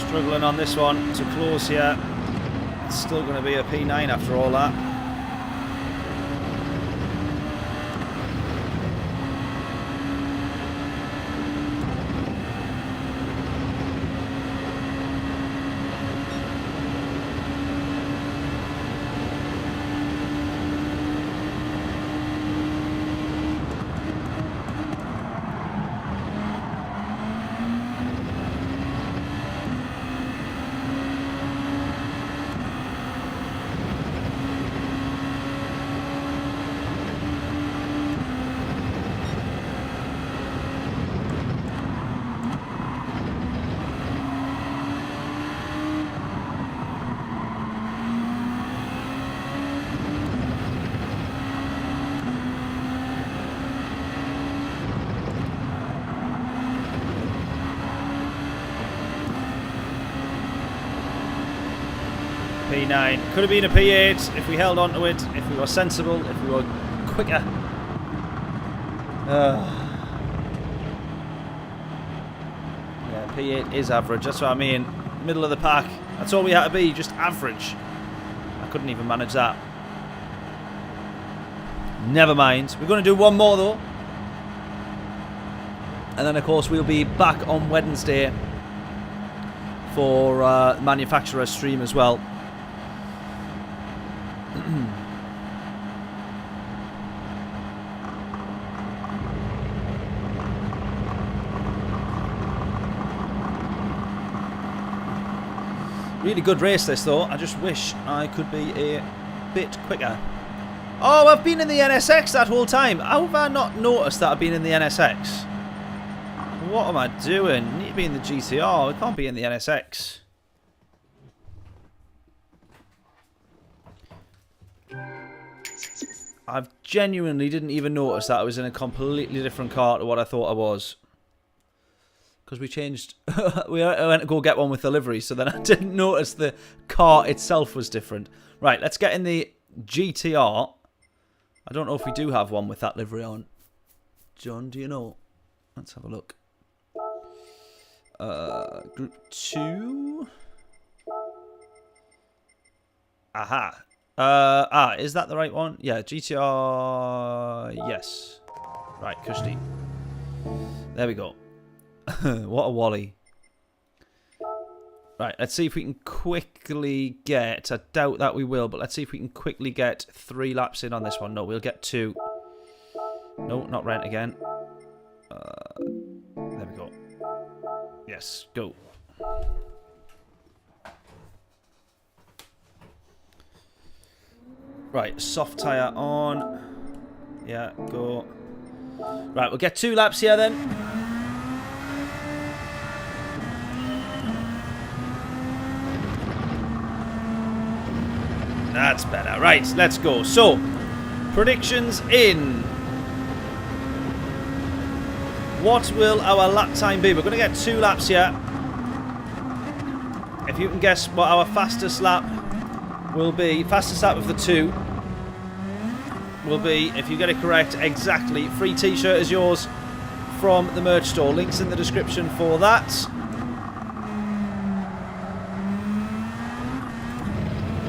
Struggling on this one to close here. It's still going to be a P9 after all that. P9. Could have been a P8 if we held on to it, if we were sensible, if we were quicker. Yeah, P8 is average, that's what I mean. Middle of the pack. That's all we had to be, just average. I couldn't even manage that. Never mind. We're going to do one more though. And then of course we'll be back on Wednesday for manufacturer stream as well. Really good race this though. I just wish I could be a bit quicker. Oh, I've been in the NSX that whole time. How have I not noticed that I've been in the NSX? What am I doing? I need to be in the GTR. I can't be in the NSX. I genuinely didn't even notice that I was in a completely different car to what I thought I was. Because we changed... we went to go get one with the livery, so then I didn't notice the car itself was different. Right, let's get in the GTR. I don't know if we do have one with that livery on. John, do you know? Let's have a look. Group 2. Aha. Is that the right one? Yeah, GTR. Yes. Right, Kushti. There we go. What a wally. Right, let's see if we can quickly get... I doubt that we will, but let's see if we can quickly get 3 laps in on this one. No, we'll get 2. No, not rent again. There we go. Yes, go. Right, soft tyre on. Yeah, go. Right, we'll get 2 laps here then. That's better. Right, let's go. So, predictions in. What will our lap time be? We're going to get 2 laps here. If you can guess what our fastest lap will be, fastest lap of the 2 will be, if you get it correct, exactly. Free t-shirt is yours from the merch store. Links in the description for that.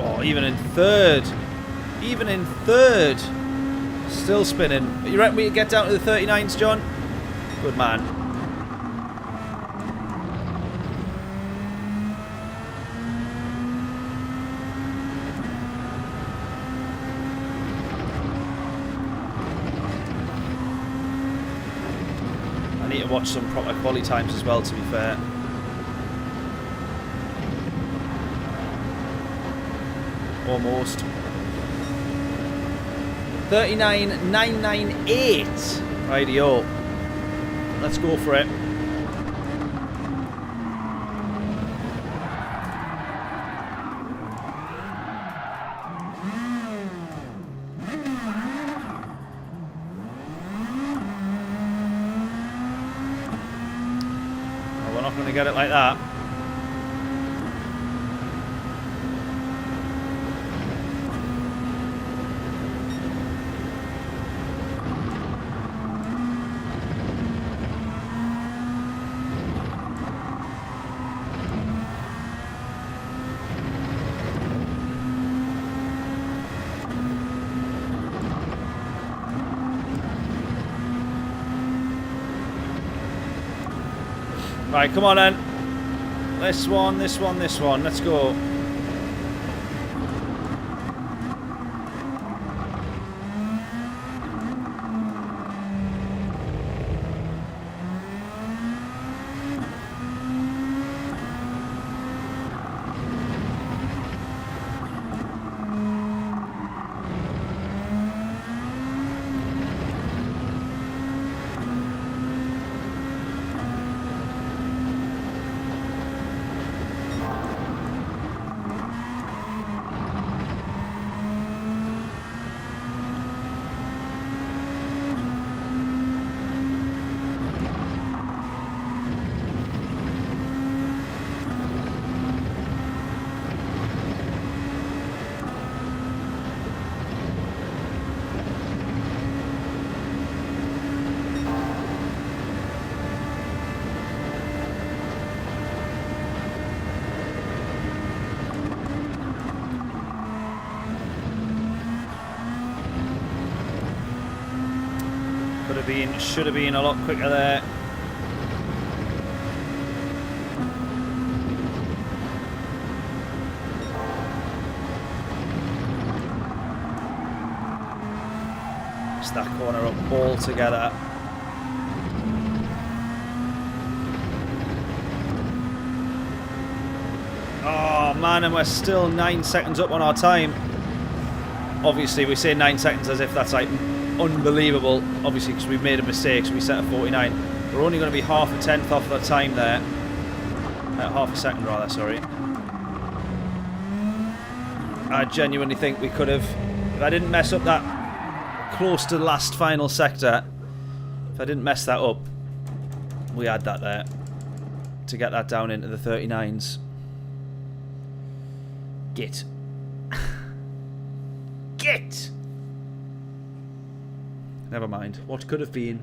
Oh, even in third. Even in third. Still spinning. You reckon we can get down to the 39s, John? Good man. I need to watch some proper quali times as well, to be fair. Almost. 39.998. Rightio. Let's go for it. Well, we're not going to get it like that. Right, come on then. This one, this one, this one. Let's go. Should have been a lot quicker there. Missed that corner up altogether. Oh man, and we're still 9 seconds up on our time. Obviously, we say 9 seconds as if that's like unbelievable, obviously, because we've made a mistake, so we set a 49. We're only going to be half a tenth off the time there. Half a second, rather, sorry. I genuinely think we could have, if I didn't mess up that close to the last final sector, if I didn't mess that up, we had that there to get that down into the 39s. Git. Git! Never mind. What could have been?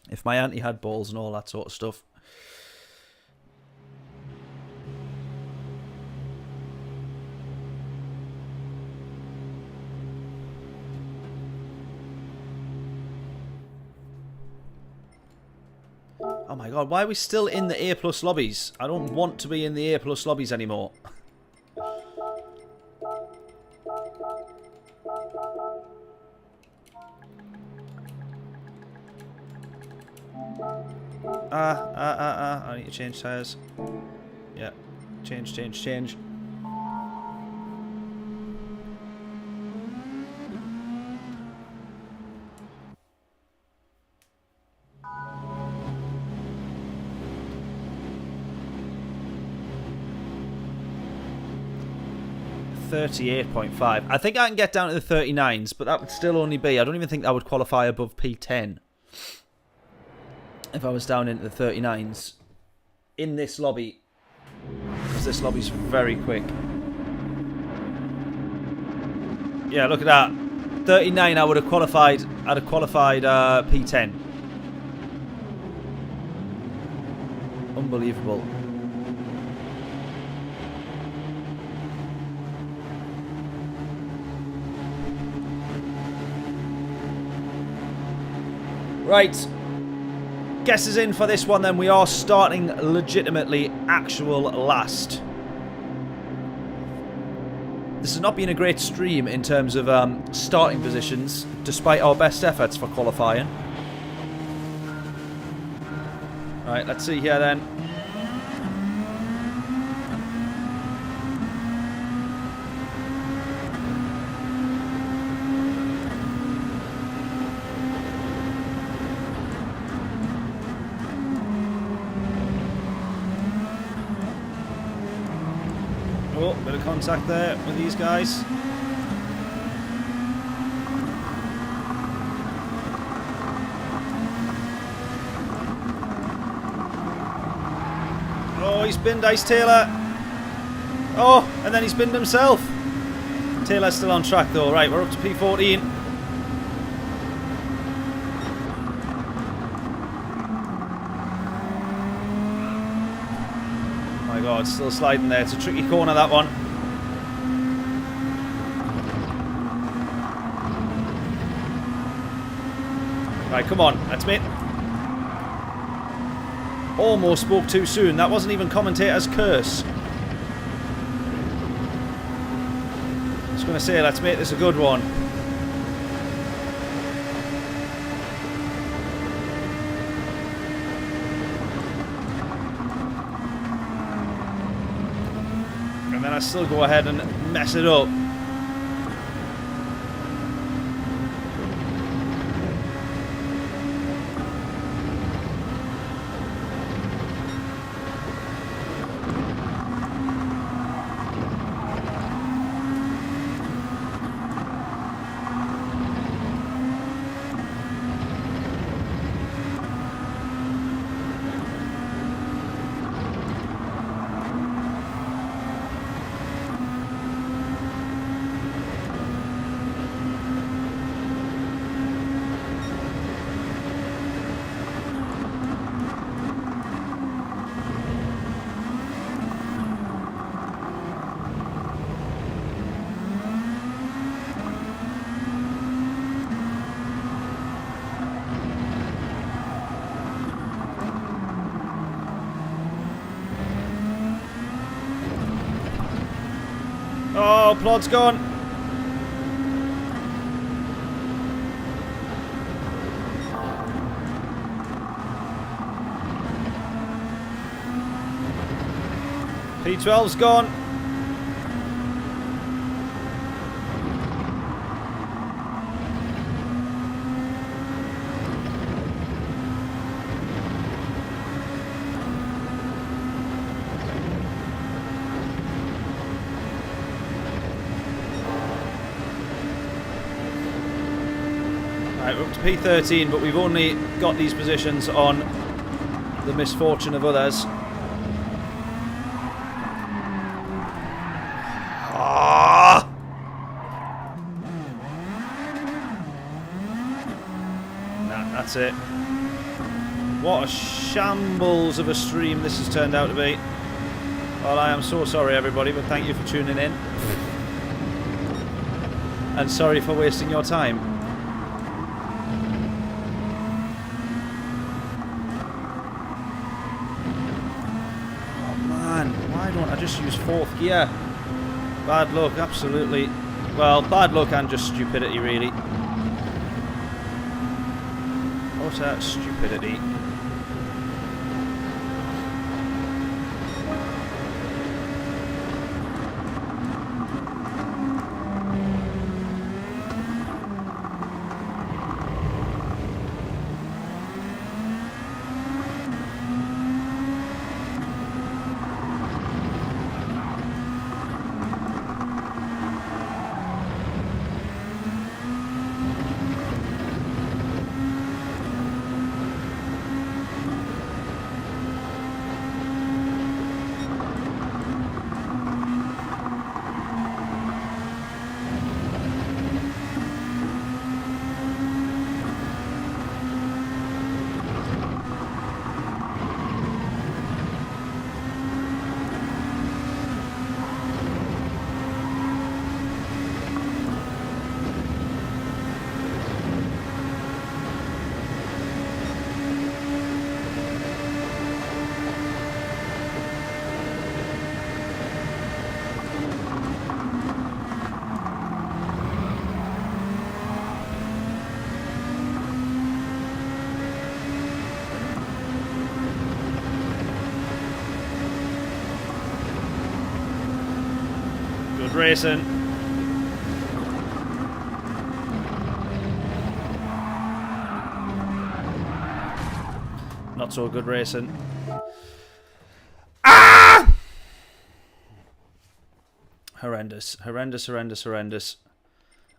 If my auntie had balls and all that sort of stuff. Oh my god, why are we still in the A+ lobbies? I don't want to be in the A+ lobbies anymore. I need to change tyres. Yeah. Change. 38.5. I think I can get down to the 39s, but that would still only be, I don't even think that would qualify above P10 if I was down into the 39s in this lobby, because this lobby's very quick. Yeah, look at that. 39 I would have qualified, I'd have qualified P10. Unbelievable. Right, guesses in for this one then. We are starting legitimately actual last. This has not been a great stream in terms of starting positions, despite our best efforts for qualifying. Right, let's see here then. Bit of contact there with these guys. Oh, he's binned Ice Taylor. Oh, and then he's binned himself. Taylor's still on track though. Right, we're up to P14. Oh my god, still sliding there. It's a tricky corner, that one. Right, come on. That's me. Almost spoke too soon. That wasn't even commentator's curse. I was going to say, let's make this a good one. And then I still go ahead and mess it up. Oh, Plod's gone. P12's gone. Right, we're up to P13, but we've only got these positions on the misfortune of others. Ah! Nah, that's it. What a shambles of a stream this has turned out to be. Well, I am so sorry, everybody, but thank you for tuning in. And sorry for wasting your time. I just used 4th gear. Bad luck, absolutely. Well, bad luck and just stupidity, really. Utter stupidity. Good racing. Not so good racing. Ah! Horrendous. Horrendous, horrendous, horrendous.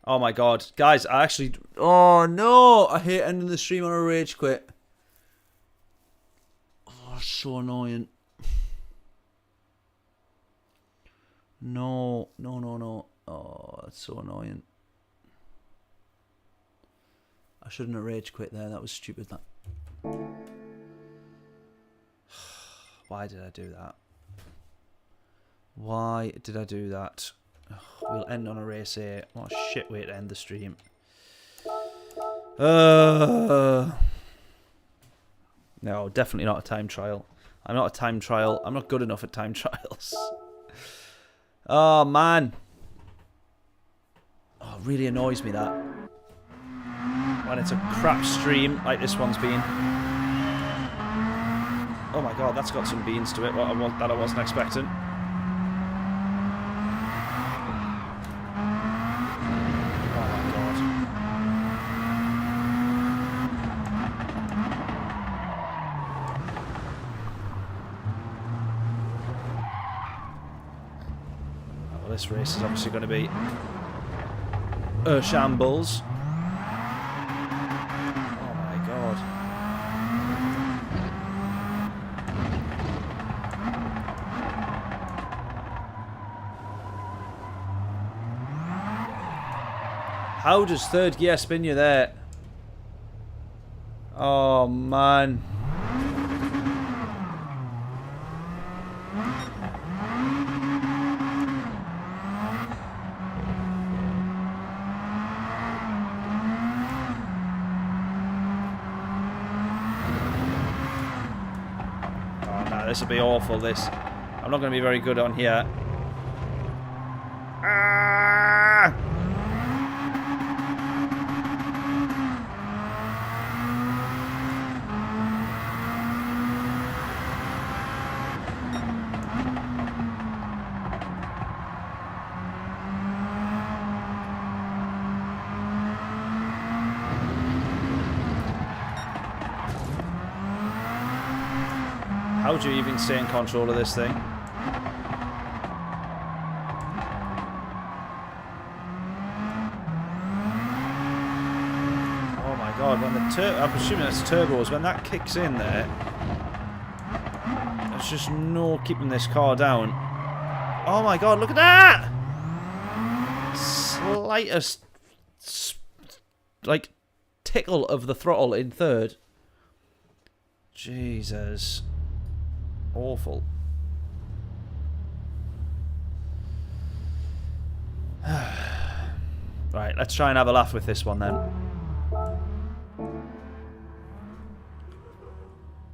Oh my god. Guys, I actually... Oh no! I hate ending the stream on a rage quit. Oh, so annoying. No, no, no, no. Oh, that's so annoying. I shouldn't have rage quit there. That was stupid. That. Why did I do that? Why did I do that? We'll end on a race here. What a shit way to end the stream. No, definitely not a time trial. I'm not a time trial. I'm not good enough at time trials. Oh, man. Oh, it really annoys me that. When it's a crap stream like this one's been. Oh my god, that's got some beans to it that I wasn't expecting. This race is obviously going to be a shambles. Oh my god. How does third gear spin you there? Oh man. This will be awful, this. I'm not going to be very good on here. Ah! How do you even stay in control of this thing? Oh my god, when the I'm assuming it's turbos, when that kicks in there, there's just no keeping this car down. Oh my god, look at that! Slightest, like, tickle of the throttle in third. Jesus. Awful. Right, let's try and have a laugh with this one then.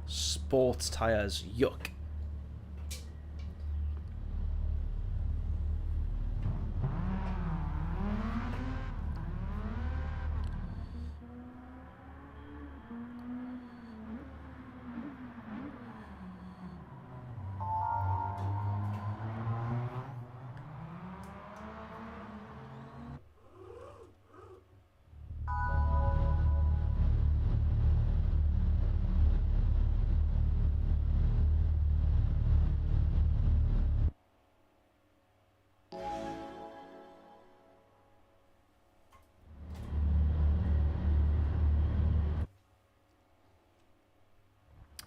Sports tyres, yuck.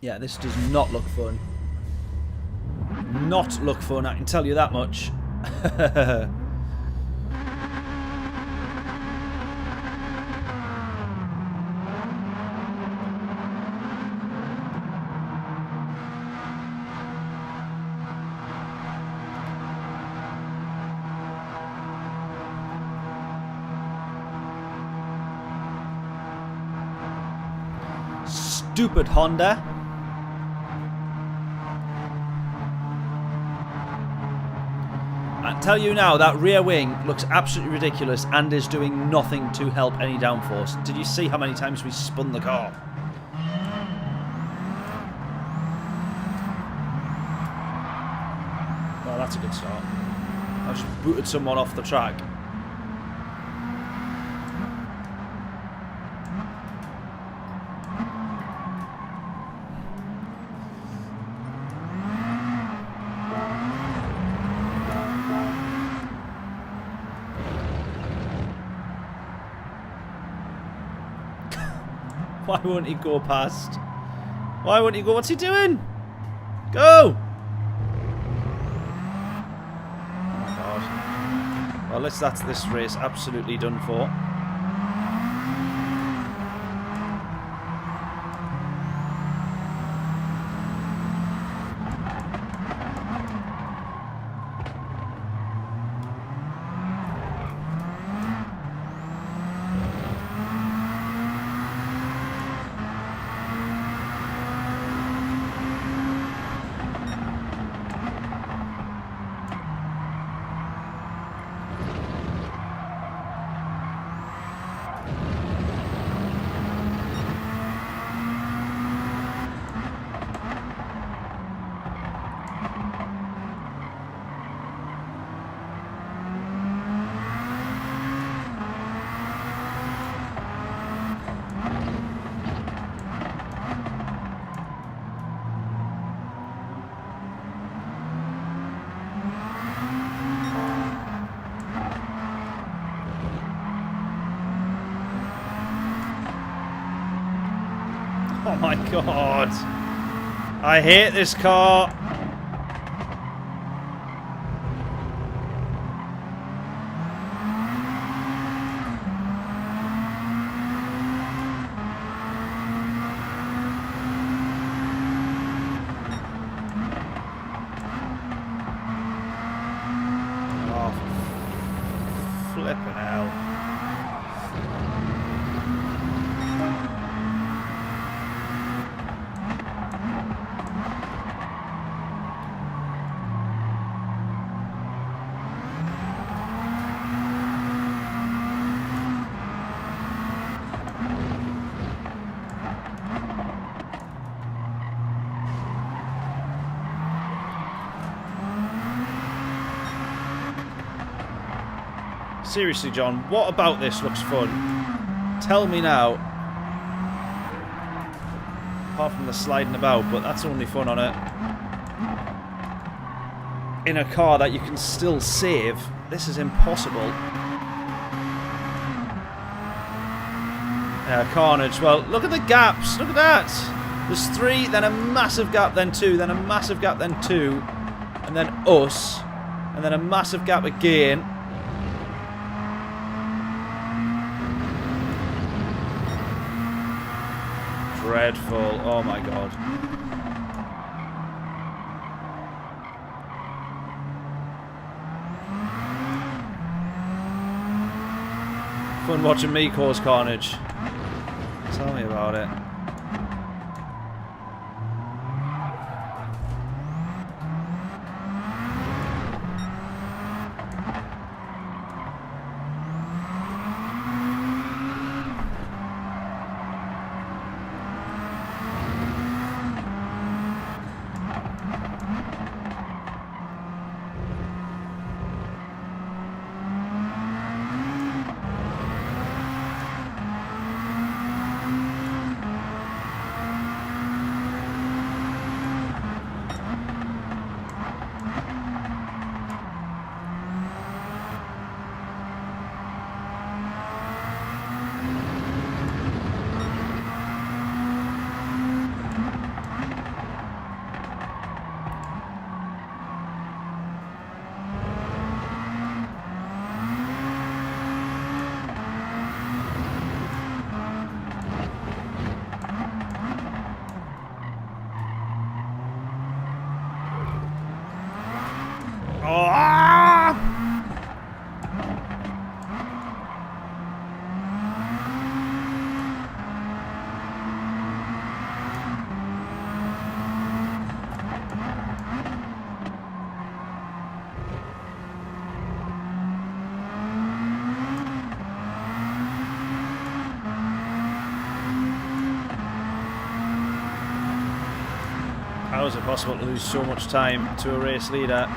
Yeah, this does not look fun. Not look fun, I can tell you that much. Stupid Honda. I tell you now, that rear wing looks absolutely ridiculous and is doing nothing to help any downforce. Did you see how many times we spun the car? Well, that's a good start. I just booted someone off the track. Why won't he go past? Why won't he go? What's he doing? Go! Oh my god. Well, that's this race absolutely done for. Oh my god. I hate this car. Oh, flipping hell. Seriously, John, what about this looks fun? Tell me now. Apart from the sliding about, but that's only fun on it. In a car that you can still save, this is impossible. Yeah, carnage. Well, look at the gaps. Look at that. There's 3, then a massive gap, then 2, then a massive gap, then 2, and then us, and then a massive gap again. Dreadful. Oh my god. Fun watching me cause carnage. Tell me about it. How is it possible to lose so much time to a race leader?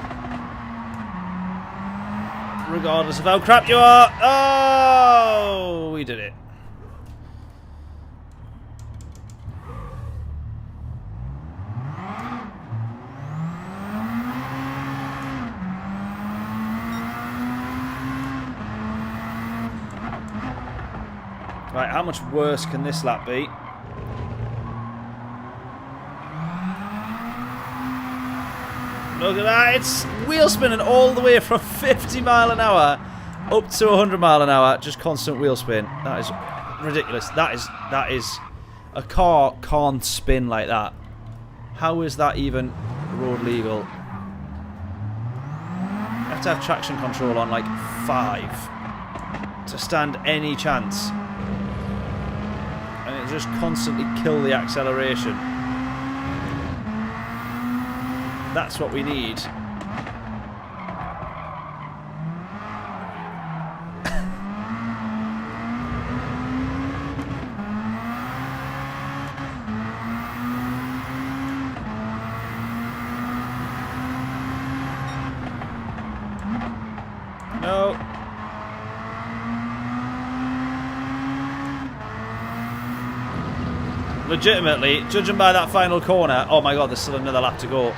Regardless of how crap you are. Oh, we did it. Right, how much worse can this lap be? Look at that, it's wheel spinning all the way from 50 mile an hour up to 100 mile an hour, just constant wheel spin. That is ridiculous. That is a car can't spin like that. How is that even road legal? You have to have traction control on like 5 to stand any chance. And it'll just constantly kill the acceleration. That's what we need. legitimately, judging by that final corner... Oh my god, there's still another lap to go.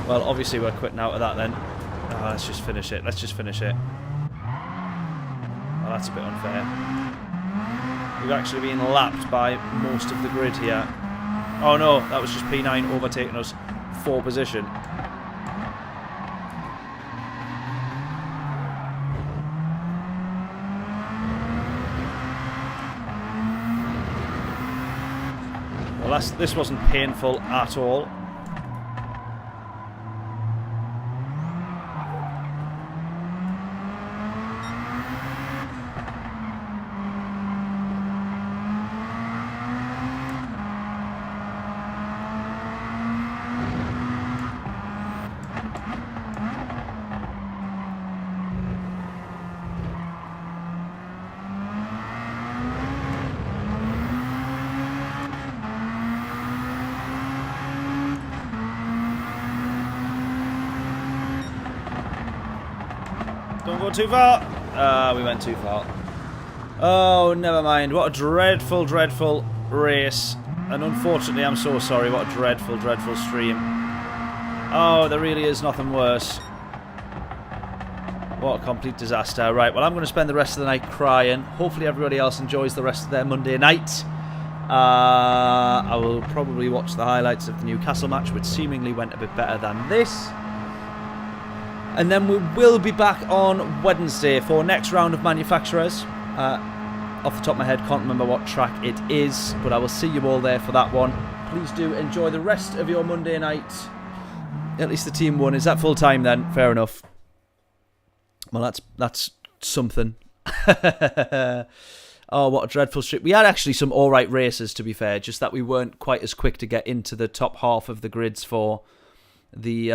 Well, obviously we're quitting out of that then. Oh, let's just finish it. Let's just finish it. Oh, that's a bit unfair. We've actually been lapped by most of the grid here. Oh no, that was just P9 overtaking us 4 position. Well, this wasn't painful at all. Don't go too far. We went too far. Oh, never mind. What a dreadful, dreadful race. And unfortunately, I'm so sorry. What a dreadful, dreadful stream. Oh, there really is nothing worse. What a complete disaster. Right, well, I'm going to spend the rest of the night crying. Hopefully everybody else enjoys the rest of their Monday night. I will probably watch the highlights of the Newcastle match, which seemingly went a bit better than this. And then we will be back on Wednesday for next round of manufacturers. Off the top of my head, can't remember what track it is, but I will see you all there for that one. Please do enjoy the rest of your Monday night. At least the team won. Is that full time then? Fair enough. Well, that's something. Oh, what a dreadful streak. We had actually some alright races, to be fair, just that we weren't quite as quick to get into the top half of the grids for the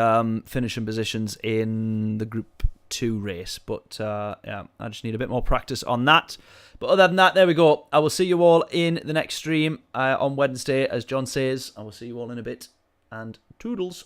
finishing positions in the Group 2 race. But, yeah, I just need a bit more practice on that. But other than that, there we go. I will see you all in the next stream on Wednesday, as John says. I will see you all in a bit. And toodles.